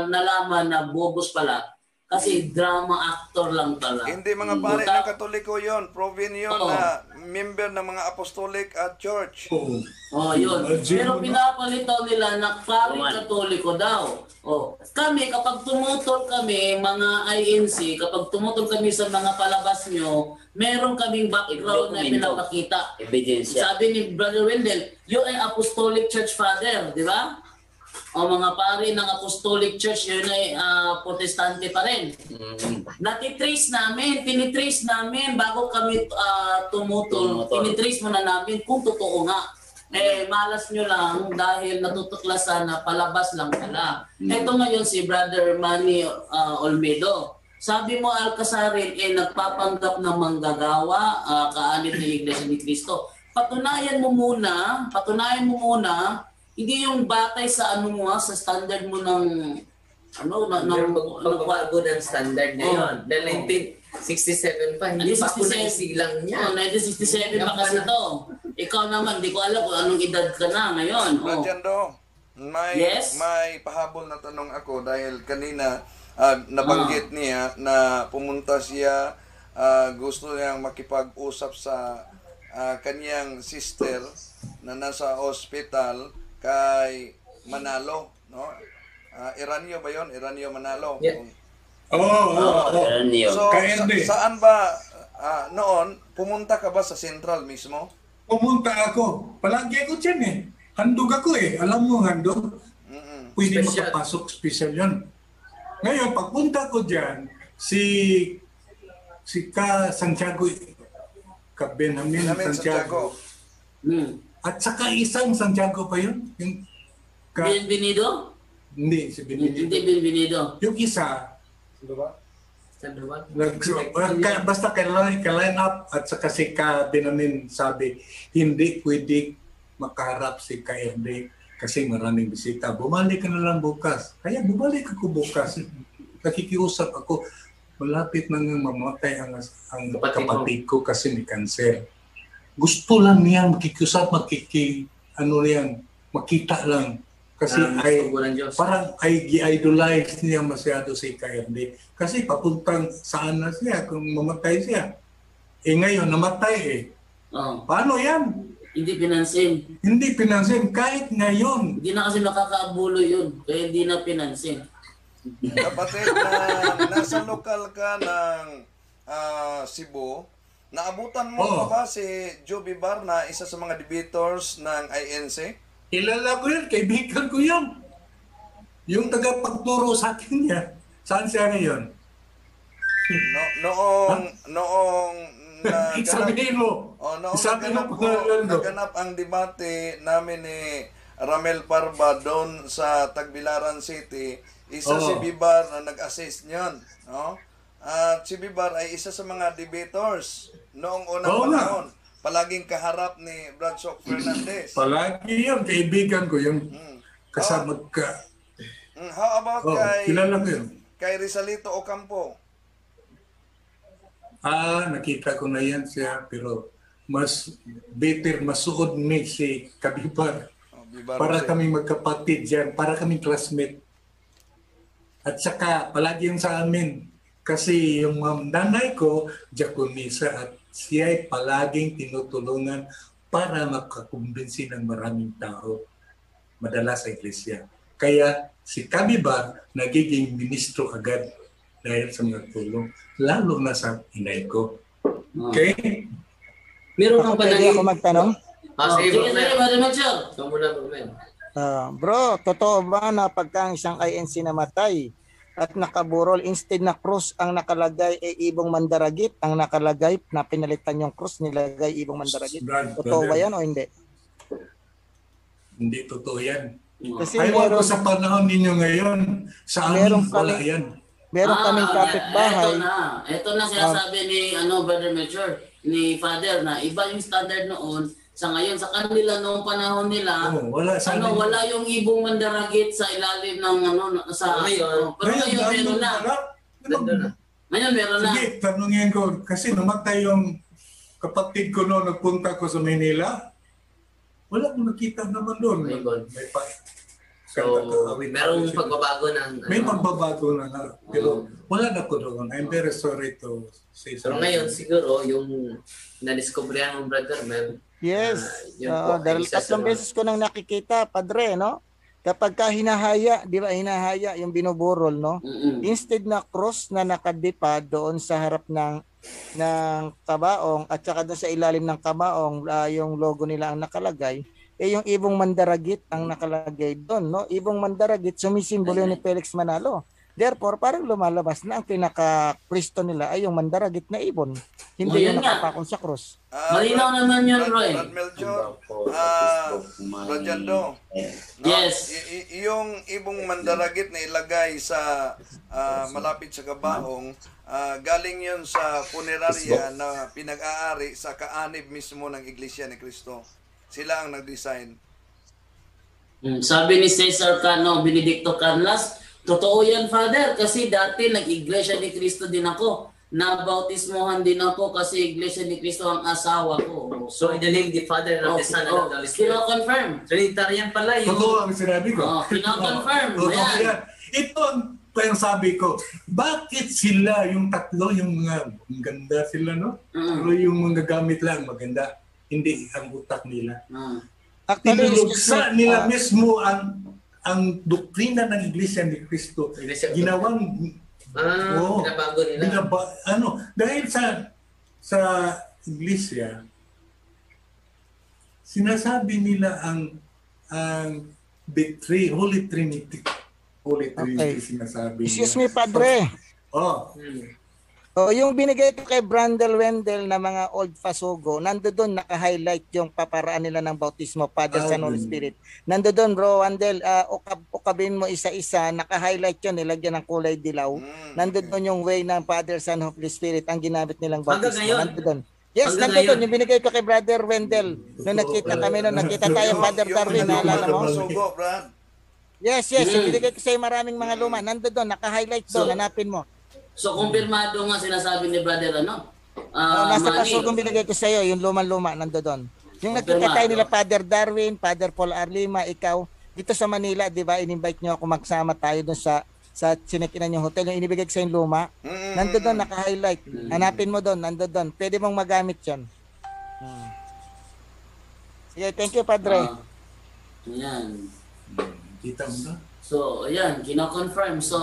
nalaman na bobos pala. Kasi drama actor lang pala. Hindi mga pare ng Katoliko yon, proven yon na member ng mga apostolic church. Oo. Oh, yun. Imagine Pero mo na. pinapalitaw nila na pari katoliko daw. Oh, kami kapag tumutol kami mga INC, kapag tumutol kami sa mga palabas nyo, meron kaming background na Dokumento. pinapakita. Ebidensya. Sabi ni Brother Wendell, you ay apostolic church father, di ba? O mga pari ng apostolic church, yun ay protestante pa rin. Natitrace namin, tinitrace namin bago kami tumutol. Tinitrace muna namin kung totoo nga. Eh, malas nyo lang dahil natutuklasan na palabas lang pala. Ito ngayon si Brother Manny Olmedo. Sabi mo, Alcasarin, nagpapanggap ng manggagawa, kaanib ng Iglesia ni Cristo. Patunayan mo muna, hindi yung batay sa ano mo, sa standard mo ng Pagbabago ng standard ngayon. Dahil 1967 pa, hindi pa ako naisilang niya. 1967 pa kasi to. Ikaw naman, di ko alam kung anong edad ka na ngayon. Radyando, Yes? may pahabol na tanong ako dahil kanina nabanggit niya na pumunta siya, gusto niyang makipag-usap sa kanyang sister na nasa ospital kay Manalo, no? Iranyo ba 'yon? Iranyo Manalo. Yeah. Oo. So KND. saan ba noon pumunta ka ba sa Central mismo? Pumunta ako. Palagi ako dyan eh. Handog ako eh. Alam mo handog? Pwede Special. makapasok, special yun. Ngayon, pagpunta ko dyan, si Ka Santiago, Ka Benjamin Santiago. At saka isang Santiago pa yun. Yung Bienvenido? hindi, si Hindi Benedict. Bienvenido. Yung isa, Sandoval. basta ka-line up at saka si Ka Benjamin sabi, hindi pwede makaharap si KMD kasi maraming bisita. Bumalik ka na lang bukas. Kaya bumalik ako bukas. Nakikiusap ako. Malapit na nga mamatay ang kapatid ko kasi may cancer. Gusto lang niya makikiusap, makita lang. Kasi parang i-idolize niya masyado si KMD. Kasi papuntang saan na siya kung mamatay siya. Ngayon, namatay eh. Oh. Paano yan? Hindi pinansin. Hindi pinansin kahit ngayon. Hindi na kasi makakaabulo yun. Kaya hindi na pinansin. Kapatid, na nasa lokal ka ng Cebu, naabutan mo pa ba si Joe Bibar na isa sa mga debaters ng INC? Kilala ko yun, kaibigan ko yun. Yung tagapagturo sa akin niya. Saan siya ngayon? Noong Sabihin mo. noong Sabihin mo pangalan mo. naganap ang debate namin ni Ramel Parba doon sa Tagbilaran City, isa si Bibar na nag-assist niyon, no? At si Bibar ay isa sa mga debaters noong unang panahon. Palaging kaharap ni Bradshaw Fernandez. Palagi yun, kaibigan ko yung kasama ka. How about Kilala ko yun. kay Rizalito Ocampo? Nakita ko na yan siya, pero mas better, masuod ni si Kabibar. Bibar Para kasi. kami magkapatid dyan, para kami classmate. At saka, palagi yung sa amin. Kasi yung nanay ko, diakonisa, at siya ay palaging tinutulungan para makakumbinsi ng maraming tao madala sa iglesia. Kaya si Kabibar nagiging ministro agad dahil sa mga tulong, lalo na sa inay ko. Okay? Meron Ako kang pwede panay. ako magtanong? Sige, Sige, Brother Mitchell. Ikaw muna, Brother. Bro, totoo ba na pagka ang isang INC namatay at nakaburol, instead na cross ang nakalagay ay ibong mandaragit, ang nakalagay na pinalitan yung cross nilagay ibong mandaragit? Totoo ba yan o hindi? Hindi totoo yan. Kasi Ayaw ko meron, sa panahon ninyo ngayon, sa Meron amin wala kami- yan. meron kaming kapitbahay. Ito na sinasabi ni Brother Mitchell, ni Father, na iba yung standard noon sa ngayon. Sa kanila noong panahon nila, Wala sa amin. wala yung ibong mandaragit sa ilalim ng sa Ngayon, pero ngayon meron na. Nandun na. Ngayon meron na. Sige, tanungin ko, kasi namatay yung kapatid ko noon, nagpunta ko sa Manila. Wala akong nakita naman doon. May gold. So, Kanta-awit. merong pagbabago ng May pagbabago na nga. Pero wala na ko doon. I'm very sorry to say Pero something. ngayon siguro yung na-discoveryan ng Brother Mel, Yes. yun po, Dahil isa sa tatlong mga- beses ko nang nakikita, Padre, no? Kapag ka hinahaya, di ba, hinahaya yung binuburol, no? Mm-mm. Instead na cross na nakadipa doon sa harap ng kabaong at saka doon sa ilalim ng kabaong, yung logo nila ang nakalagay, yung ibong mandaragit ang nakalagay doon, no? Ibong mandaragit sumisimbolo ni Felix Manalo. Therefore, parang lumalabas na ang pinaka-Kristo nila ay yung mandaragit na ibon. Hindi Oh, yung yun nga. nakapakong sa cross. Malinaw naman yun, Roy. Brad Melchor, Sa Facebook, may- Rajando, Yes. yung ibong mandaragit na ilagay sa malapit sa kabaong, galing yun sa punerarya na pinag-aari sa kaanib mismo ng Iglesia ni Cristo. Sila ang nag-design. Sabi ni Cesar Cano, Benedicto Carlas, totoo yan, Father, kasi dati nag-iglesia ni Cristo din ako. Nabautismohan din ako kasi iglesia ni Cristo ang asawa ko. So in the name of the Father, and of the Son, and of the Holy Spirit. Kino-confirm. Trinitarian pala yung... Totoo ang sinabi ko. Kino-confirm. Totoo Ayan. yan. Ito ang sabi ko. Bakit sila yung tatlo, yung mga ganda sila, no? Pero yung mga gamit lang maganda. Hindi ang utak nila. Actually, Tinulugsa nila mismo ang doktrina ng Iglesia ni Cristo. Iglesia- Ginawang Oo. Binabago nila. Dahil sa Iglesia, sinasabi nila ang Holy Trinity. Holy Trinity Okay. sinasabi excuse nila. me, Padre. Oh, Yung binigay ko kay Brandel Wendell na mga old fasugo, nandoon naka-highlight yung paparaan nila ng bautismo, Father, Son, Holy Spirit. Nandoon, bro, Wendell, ukabin mo isa-isa, naka-highlight yun, nilagyan ng kulay dilaw. Nandoon yung way ng Father, Son, Holy Spirit, ang ginamit nilang Hanggang bautismo. ngayon? Nandoon. Yes, Hanggang nandoon, ngayon? yung binigay ko kay Brother Wendell. Nung nakita kami, nakita tayo, Father Darwin, naalala mo? Sugo, Brad. Yes, yung binigay ko sa'yo maraming mga luma. Nandoon, naka-highlight doon, hanapin mo. So, kumpirmado nga sinasabi ni Brother, Nasa Manny. pasugong binigay ko sa iyo, yung lumang-luma nandoon. Yung nakita Kumpirmado. tayo nila Father Darwin, Father Paul Arlima, ikaw, dito sa Manila, di ba, in-invite nyo ako magsama tayo doon sa sinikinan yung hotel, yung inibigay ko sa yung luma, nandoon, naka-highlight. Hanapin mo doon, nandoon. Pwede mong magamit yan. Sige, thank you, Padre. Ayan. kita mo na. So, ayan, kino-confirm. So,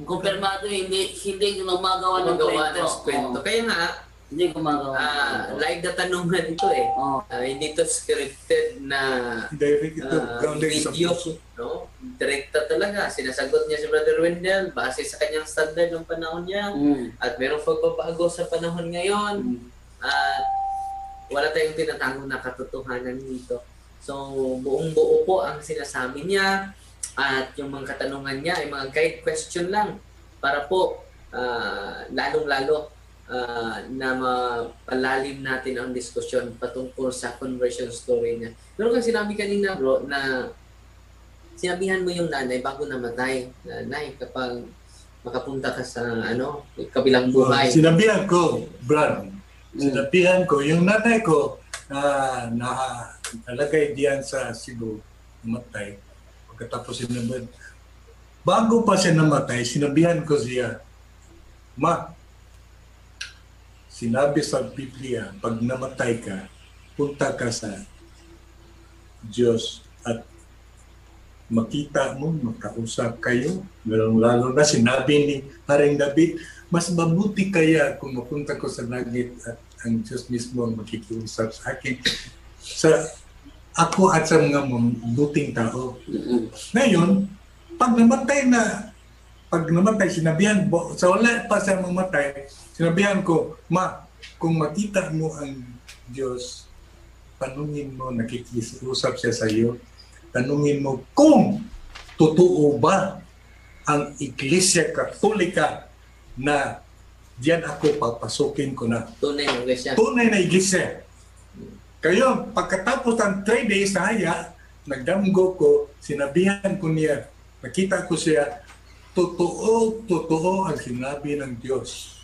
kumpirmado, hindi gumagawa ng Magawa kwento. ng kwento. Kaya nga, Hindi gumagawa ng kwento. like the tanungan ito eh. Oh. Hindi to scripted na Direct ito, grounded sa video. puso. No? Direkta talaga. Sinasagot niya si Brother Wendell base sa kanyang standard ng panahon niya. At merong pagbabago sa panahon ngayon. At wala tayong tinatago na katotohanan dito. So, buong-buo po ang sinasabi niya. At yung mga katanungan niya ay mga guide question lang para po lalong-lalo na mapalalim natin ang diskusyon patungkol sa conversion story niya. Pero kung sinabi kanina, bro, na sinabihan mo yung nanay bago namatay. Nanay, kapag makapunta ka sa kabilang buhay. Sinabihan ko, Brad, sinabihan ko, yung nanay ko nalagay diyan sa Cebu, namatay. Pagkatapos sinabihan, bago pa siya namatay, sinabihan ko siya, Ma, sinabi sa Biblia, pag namatay ka, punta ka sa Diyos at makita mo, makausap kayo. Lalo na sinabi ni Haring David, mas mabuti kaya kung mapunta ko sa langit at ang Diyos mismo ang makikiusap sa akin. Sa ako at sa mga mabuting tao. Ngayon, pag namatay, sinabihan, sa wala pa sa mamatay, sinabihan ko, Ma, kung makita mo ang Diyos, tanungin mo, nakikiusap siya sa iyo, tanungin mo kung totoo ba ang Iglesia Katolika na diyan ako papasukin ko na. Tunay ng iglesia. Tunay na iglesia. Kayo, pagkatapos ng 3 days na haya, nagdamgo ko, sinabihan ko niya, nakita ko siya, totoo ang sinabi ng Diyos.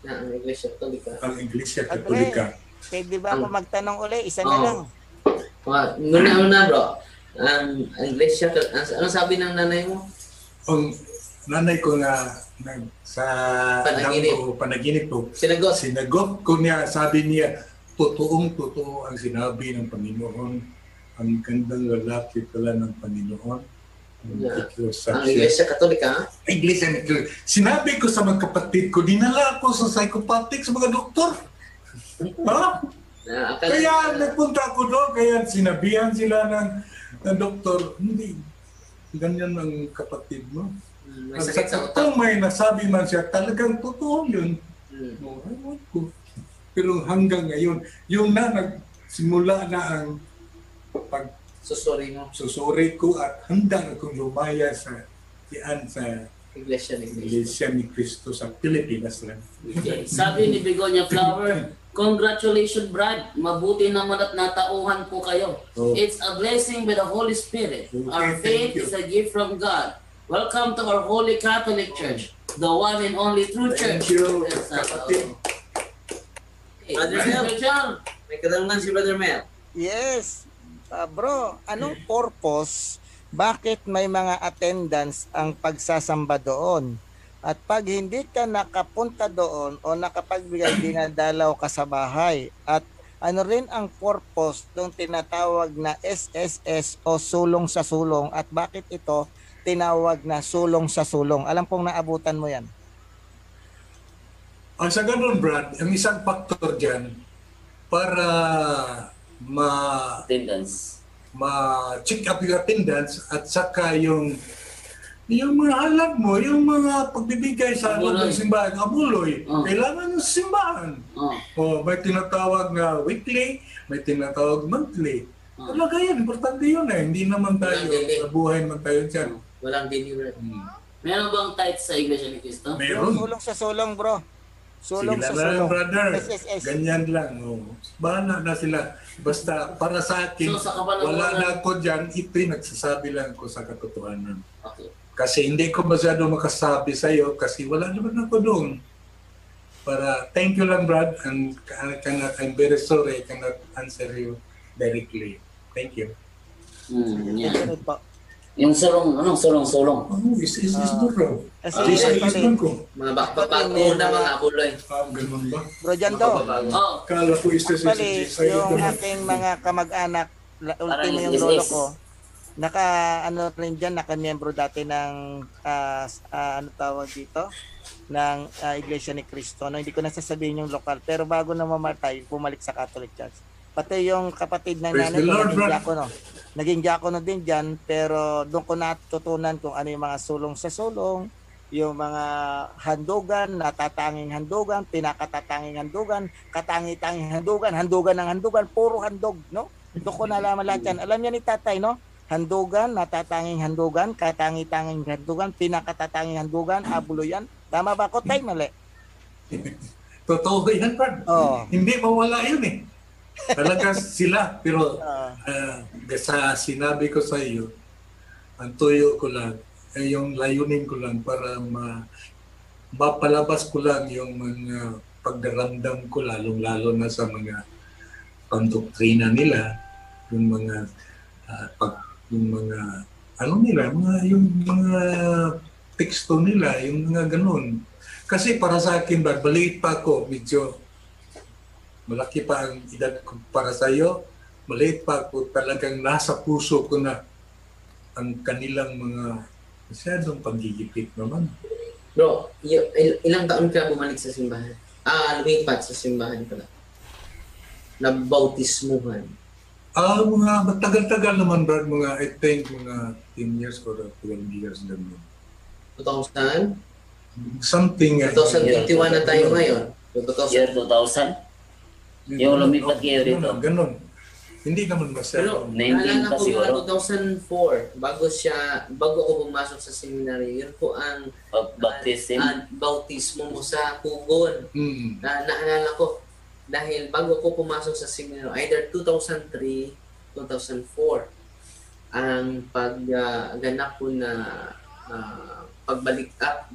Na ang iglesia katolika. Ang Iglesia Katolika. Pwede ba ako magtanong uli? Isa na lang. Muna bro, ang iglesia, ano sabi ng nanay mo? Ang nanay ko sa panaginip ko, sinagot ko niya, sabi niya, totoo ang sinabi ng Panginoon. Ang gandang lalaki pala ng Panginoon. Ang iglesia katolika? Iglesia ni Cristo. Sinabi ko sa mga kapatid ko, dinala ako sa psychopathic sa mga doktor. Ha? Kaya nagpunta ako doon, kaya sinabihan sila ng doktor, hindi, ganyan ang kapatid mo. May sakit sa utak. Kung may nasabi man siya, talagang totoo yun. No, ewan ko. Pero hanggang ngayon, yung nagsimula na ang susuri ko at handa na kong lumaya sa Iglesia ni Cristo sa Pilipinas lang. Okay. Sabi ni Begonia Flower, congratulations, Brad. Mabuti naman at natauhan po kayo. Oh. It's a blessing by the Holy Spirit. Okay, Our faith thank you. is a gift from God. Welcome to our Holy Catholic Church, the one and only true Thank church. you, Yes, kapatid. Okay. Brother Mel. May katanungan si Brother Mel. Yes. Bro, anong purpose? Bakit may mga attendance ang pagsasamba doon? At pag hindi ka nakapunta doon o nakapagbigay, dinadalaw ka sa bahay. At ano rin ang purpose ng tinatawag na SSS o sulong sa sulong? At bakit ito tinawag na sulong sa sulong? Alam kong naabutan mo yan. Ang sa ganun, Brad, ang isang factor dyan para Attendance. ma-check up yung attendance at saka yung mga halag mo, yung mga pagbibigay sa loob ng simbahan, abuloy, kailangan ng simbahan. May tinatawag na weekly, may tinatawag monthly. Talaga yan, importante yun eh. Hindi naman tayo, nabuhay naman tayo dyan. Walang daily work. Meron bang tithes sa Iglesia ni Cristo? Meron. Sulong sa sulong, bro. Sulong Sige sa na lang, sulong. brother. SSS. Ganyan lang. Bahala na sila. Basta para sa akin, So, sa kapanahonan- wala na ako dyan. Ito'y nagsasabi lang ako sa katotohanan. Okay. Kasi hindi ko masyado makasabi sa iyo kasi wala naman ako doon. Para thank you lang, Brad. And I'm very sorry I cannot answer you directly. Thank you. Yeah. Ganun po. Yung sulong. Is bro. Kasi Isip ko. Mga bago na mga abuloy. Ganun ba? Bro Jando, Oh, Kala ko actually, yung aking mga kamag-anak, ultimo yung lolo ko, naka-miyembro dati ng ano tawag dito, ng Iglesia ni Cristo. No, hindi ko nasasabihin yung lokal, pero bago na mamatay, bumalik sa Catholic Church. Pati yung kapatid ng Praise nanay the ko, Lord, naging bro. diakono. Naging diakono din dyan, pero doon ko natutunan kung ano yung mga sulong sa sulong, yung mga handugan, natatanging handugan, pinakatatanging handugan, katangi-tanging handugan, handugan ng handugan, puro handog, no? Doon ko nalaman lahat yan. Alam niya ni tatay, no? Handugan, natatanging handugan, katangi-tanging handugan, pinakatatanging handugan, abulo yan. Tama ba ako, tay? Mali. Totoo yan, Brad. Oo. Hindi mawala yun eh. Talaga sila. Pero Ah. sa sinabi ko sa iyo, ang tuyo ko lang, yung layunin ko lang para mapalabas ko lang yung mga pagdaramdam ko, lalong-lalo na sa mga pandoktrina nila, yung mga yung mga teksto nila, yung mga ganun. Kasi para sa akin, Brad, maliit pa ako, medyo malaki pa ang edad ko para sa iyo, maliit pa ako, talagang nasa puso ko na ang kanilang mga masyadong pagigipit naman. Bro, ilang taon ka bumalik sa simbahan? Lumipat sa simbahan pala. Nabautismuhan. Mga matagal-tagal naman, Brad, I think mga 10 years or 12 years naman. 2000? Something. 2021 na tayo ngayon. Year 2000. Yung lumipat kayo rito. Ganun. Hindi naman Pero masyado. 19 naalala pa ko siguro. yung 2004, bago ako pumasok sa seminary, yun po ang Baptism. bautismo mo sa Pugon. Naalala ko, dahil bago ako pumasok sa seminary, either 2003, 2004, ang pagganap ko na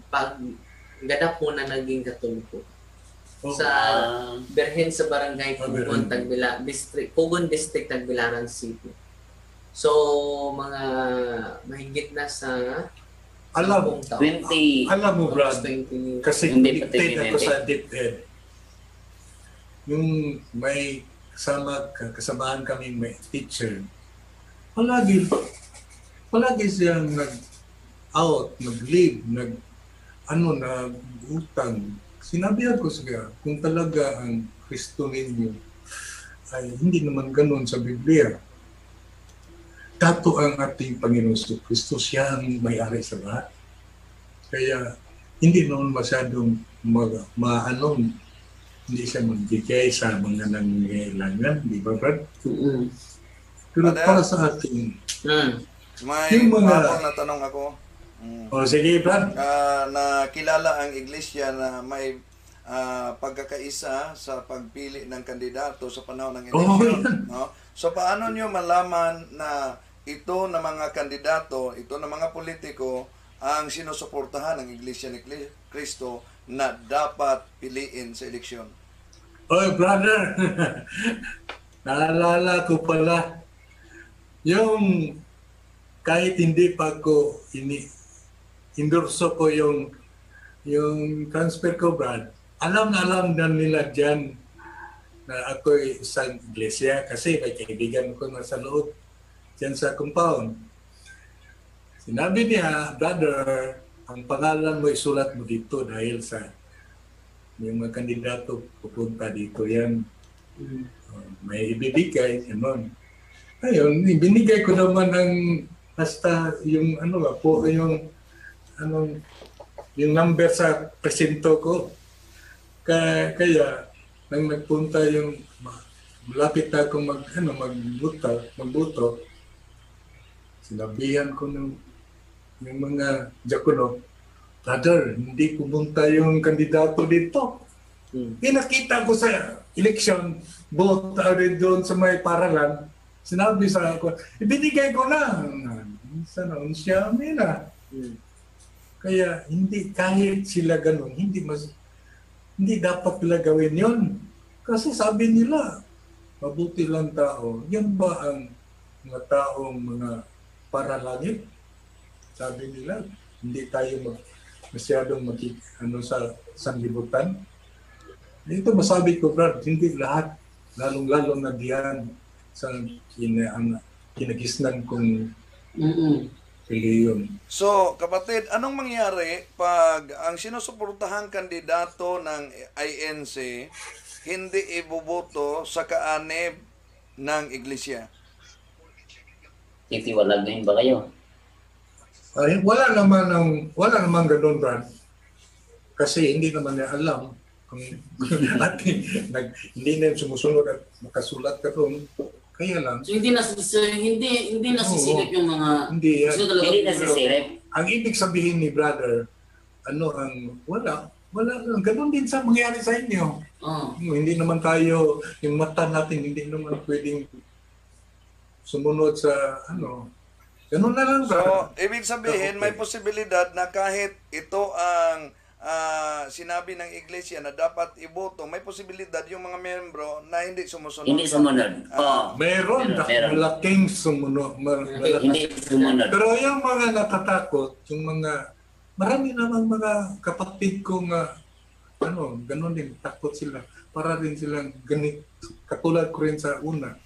pagganap mo na naging Katoliko. Sa Berhen sa Barangay Pugon, Pugon District, Tagbilaran City. So, mga mahigit na sa Alam, 10 taon. 20. alam mo, Brad, Almost 20. kasi Hindi pa connected ako 20. sa DepEd. Yung may kasamahan kami may teacher, palagi siyang nag-out, nag-leave, nag-utang. Sinabihan ko siya, kung talaga ang Kristo ninyo ay hindi naman ganun sa Biblia. Dato ang ating Panginoon sa Kristo, siya ang may-ari sa lahat. Kaya hindi naman masyadong hindi siya magbigay sa mga nangangailangan, di ba, Brad? Mm-mm. Pero Brother? para sa ating, May Yung mga- bago na tanong ako. sige, Brad, Nakilala ang iglesia na may pagkakaisa sa pagpili ng kandidato sa panahon ng eleksyon. yan. No? So paano nyo malaman na ito na mga kandidato, ito na mga politiko ang sinusuportahan ng Iglesia ni Cristo na dapat piliin sa eleksyon? Oy, brother, naalala ko pala, yung kahit hindi pa ko endorso ko yung transfer ko, Brad, alam na nila dyan na ako isang iglesia kasi may kaibigan ko na sa loob dyan sa compound. Sinabi niya, brother, ang pangalan mo isulat mo dito dahil sa yung mga kandidato pupunta dito yan. May ibibigay, gano'n. Ayun, binigay ko naman ang basta yung yung number sa presinto ko. Kaya nang nagpunta yung malapit na akong magbuto, sinabihan ko yung mga diakono, brother, hindi pumunta yung kandidato dito. Pinakita ko sa election, vote doon sa may paralan, sinabi sa ako, ibinigay ko na. Sana unsyamin na. Kaya hindi, kahit sila ganun, hindi dapat nila gawin yon. Kasi sabi nila, mabuti lang tao. Yan ba ang mga taong mga paralangit? Sabi nila, hindi tayo masyadong sa sanlibutan. Ito masabi ko, Brad, hindi lahat, lalong-lalo na diyan sa kinagisnan kong piliyon. So, kapatid, anong mangyari pag ang sinusuportahang kandidato ng INC hindi iboboto sa kaanib ng iglesia? Titiwalagin ba kayo? Ay, wala naman ganun, Brad. Kasi hindi naman niya alam kung hindi na sumusunod at makasulat ka doon. Kaya lang. So hindi nasisilip yung mga Hindi yan. gusto talaga Hindi nasisilip. Ang ibig sabihin ni brother, wala lang. Ganun din sa mangyari sa inyo. Hindi naman tayo, yung mata natin, hindi naman pwedeng sumunod sa ganun na lang. So, ibig sabihin, may posibilidad na kahit ito ang sinabi ng iglesia na dapat iboto, may posibilidad yung mga membro na hindi sumusunod. Hindi sumunod. Meron. Malaking sumunod. Hindi sumunod. Pero yung mga natatakot, marami namang mga kapatid kong ganun din, takot sila. Para rin silang katulad ko rin sa una.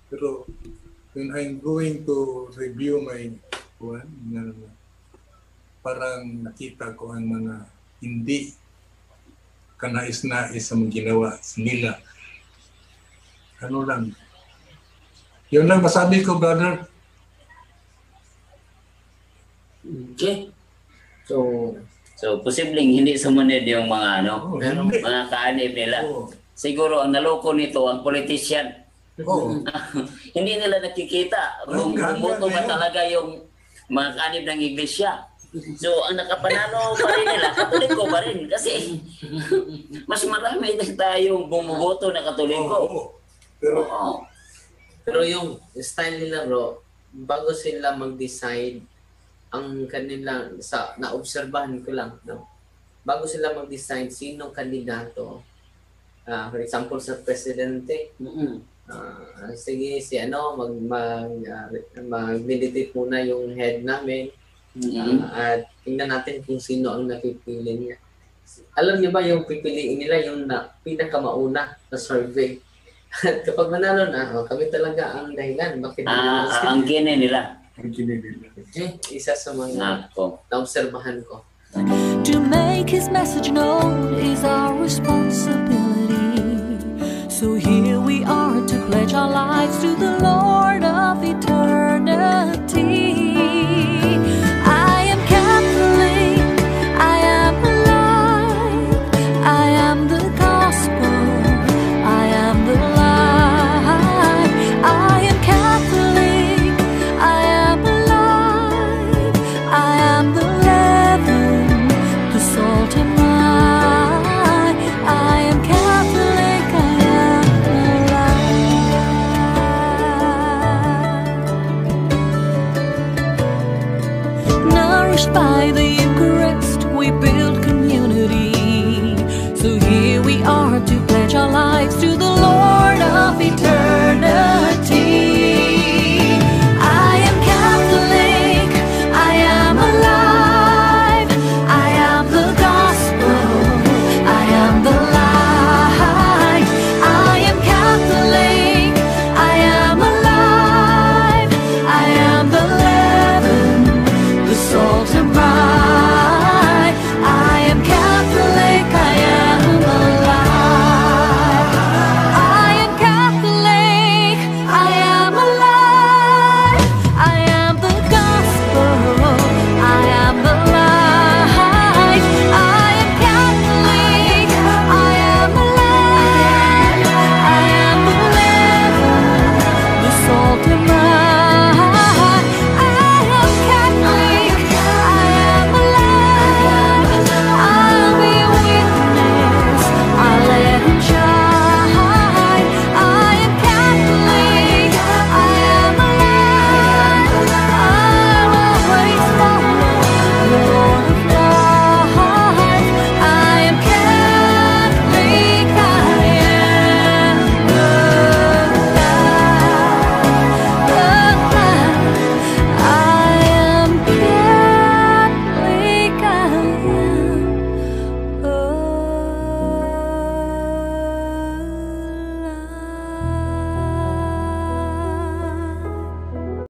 Pero when I'm going to review my parang nakita ko ang mga hindi kanais-nais sa mga ginawa nila. Ano lang. Yun lang masabi ko, brother. Okay. So, posibleng hindi sumunod yung mga Hindi. mga kaanib nila. Oo. Siguro ang naloko nito ang politician. Oo. Hindi nila nakikita kung bumoto ba talaga yung mga kaanib ng iglesia. So, ang nakapanalo pa rin nila, Katoliko pa rin. Kasi mas marami na tayong bumuboto na Katoliko. Oo. Pero Pero yung style nila, bro, bago sila mag-decide, ang kanila, naobserbahan ko lang, bago sila mag-decide sinong kandidato, for example, sa presidente, Sige, si mag-meditate muna yung head namin. At tingnan natin kung sino ang napipili niya. Alam niyo ba yung pipiliin nila yung pinakamauna na survey? At kapag manalo na, kami talaga ang dahilan. Bakit ang kine nila. Ang kinilila. Isa sa mga naobserbahan ko. To make his message known is our responsibility. So here we are to pledge our lives to the Lord of eternity. I am Catholic, I am alive, I am the gospel, I am the light. I am Catholic, I am alive, I am the leaven, the salt and light. I am Catholic, I am alive. Nourished by the Eucharist, we build community. So here we are to pledge our lives to the Lord of eternity.